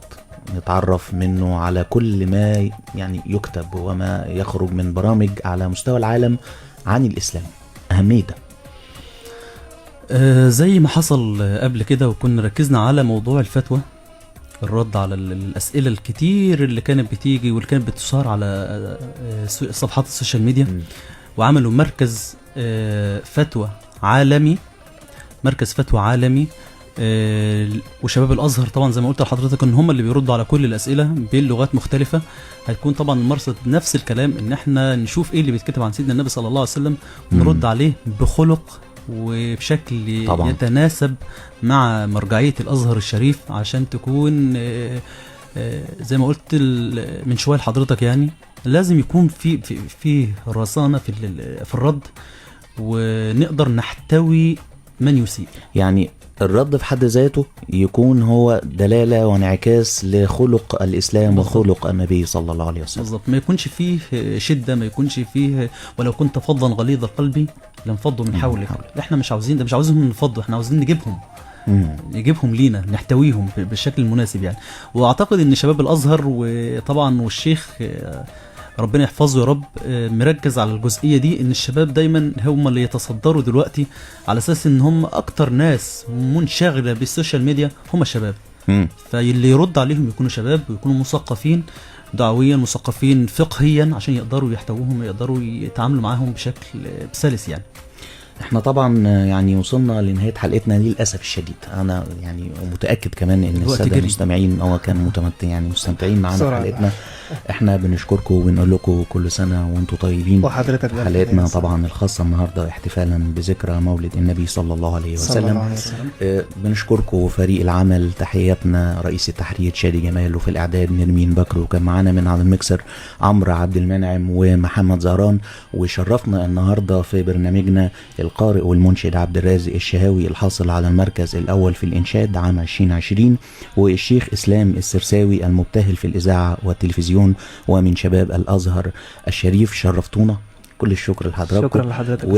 نتعرف منه على كل ما يعني يكتب وما يخرج من برامج على مستوى العالم عن الإسلام. أهمية ده زي ما حصل قبل كده، وكنا ركزنا على موضوع الفتوى، الرد على الأسئلة الكتير اللي كانت بتيجي واللي كانت بتثار على صفحات السوشيال ميديا. وعملوا مركز فتوى عالمي، مركز فتوى عالمي. وشباب الازهر طبعا زي ما قلت لحضرتك ان هم اللي بيردوا على كل الاسئله بلغات مختلفه. هيكون طبعا المرصد نفس الكلام، ان احنا نشوف ايه اللي بيتكتب عن سيدنا النبي صلى الله عليه وسلم ونرد عليه بخلق وبشكل طبعا يتناسب مع مرجعيه الازهر الشريف، عشان تكون زي ما قلت من شويه لحضرتك يعني لازم يكون في رصانه في الرد، ونقدر نحتوي من يسيء. يعني الرد في حد ذاته يكون هو دلالة وانعكاس لخلق الإسلام وخلق النبي صلى الله عليه وسلم. بالضبط. ما يكونش فيه شدة، ما يكونش فيه ولو كنت فظا غليظ القلب لانفضوا من حولك. احنا مش عاوزين ده، مش عاوزينهم ينفضوا، احنا عاوزين نجيبهم لينا، نحتويهم بالشكل المناسب يعني. واعتقد ان شباب الازهر وطبعا والشيخ ربنا يحفظه يا رب مركز على الجزئية دي، ان الشباب دايما هم اللي يتصدروا دلوقتي، على اساس ان هم اكتر ناس منشغلة بالسوشيال ميديا هم الشباب. فاللي يرد عليهم يكونوا شباب ويكونوا مثقفين دعويا، مثقفين فقهيا، عشان يقدروا يحتووهم ويقدروا يتعاملوا معاهم بشكل سلس يعني. احنا طبعا يعني وصلنا لنهاية حلقتنا للأسف الشديد. انا يعني متأكد كمان ان السادة المستمعين كانوا مستمتعين معانا في حلقتنا. احنا بنشكركم وبنقول لكم كل سنة وانتم طيبين. وحضرتك حلقتنا طبعا الخاصة النهاردة احتفالا بذكرى مولد النبي صلى الله عليه وسلم. بنشكركم فريق العمل، تحياتنا رئيس التحرير شادي جمال، وفي الاعداد نرمين بكر، وكان معانا من على المكسر عمرو عبد المنعم ومحمد زهران. وشرفنا النهاردة في برنامجنا القارئ والمنشد عبد الرازق الشهاوي الحاصل على المركز الأول في الإنشاد عام 2020، والشيخ إسلام السرساوي المبتهل في الإذاعة والتلفزيون ومن شباب الأزهر الشريف. شرفتونا، كل الشكر لحضراتكم. شكرا لحضرتك.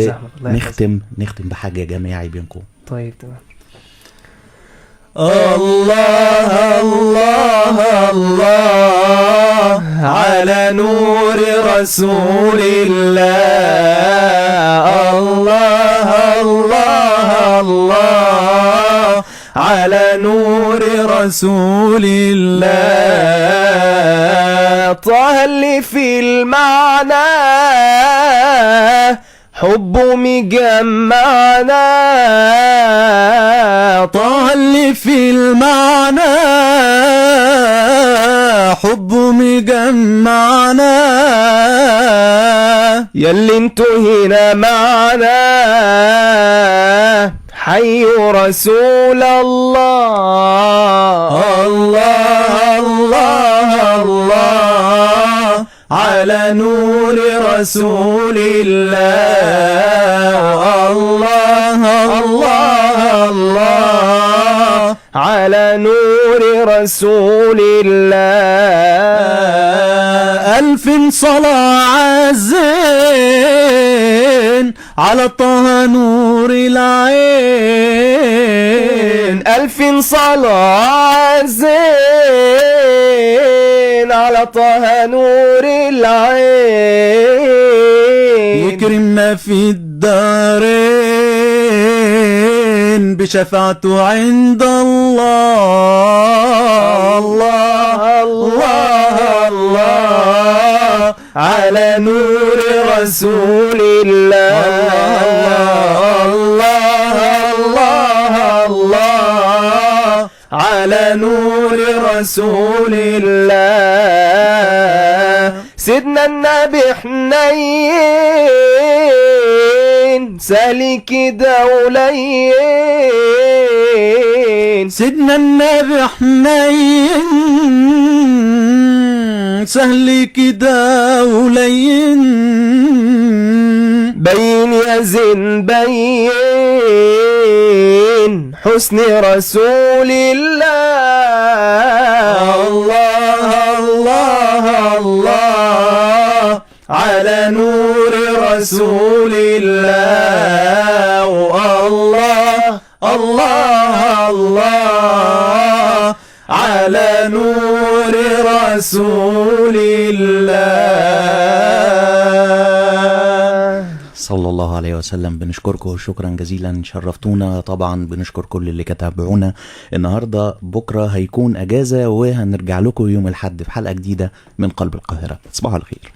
ونختم نبحاجة جماعي بينكم. طيب تمام. الله الله الله على نور رسول الله. الله الله الله على نور رسول الله. طه اللي في المعنى حبه مجمعنا. طه اللي في المعنى حبه مجمعنا. ياللي انتوا هنا معنا حيوا رسول الله. الله الله الله على نور رسول الله. الله الله الله على نور رسول الله. ألف صلاة عزين على طه نور العين. ألف صلاة عزين على طه نور العين يكرمنا في الدارين بشفاعته عند الله. الله الله الله على نور رسول الله. الله الله الله على نور رسول الله. سيدنا النبي حنين سهل كده ولين. سيدنا النبي حنين سهل كده ولين. بين يا زين بين حسن رسول الله. الله الله الله على نور رسول الله. الله الله الله على نور رسول الله. صلى الله عليه وسلم. بنشكركم شكرا جزيلا، شرفتونا طبعا. بنشكر كل اللي كتابعونا النهارده. بكره هيكون اجازه وهنرجع لكم يوم الاحد في حلقه جديده من قلب القاهره. تصبحوا على خير.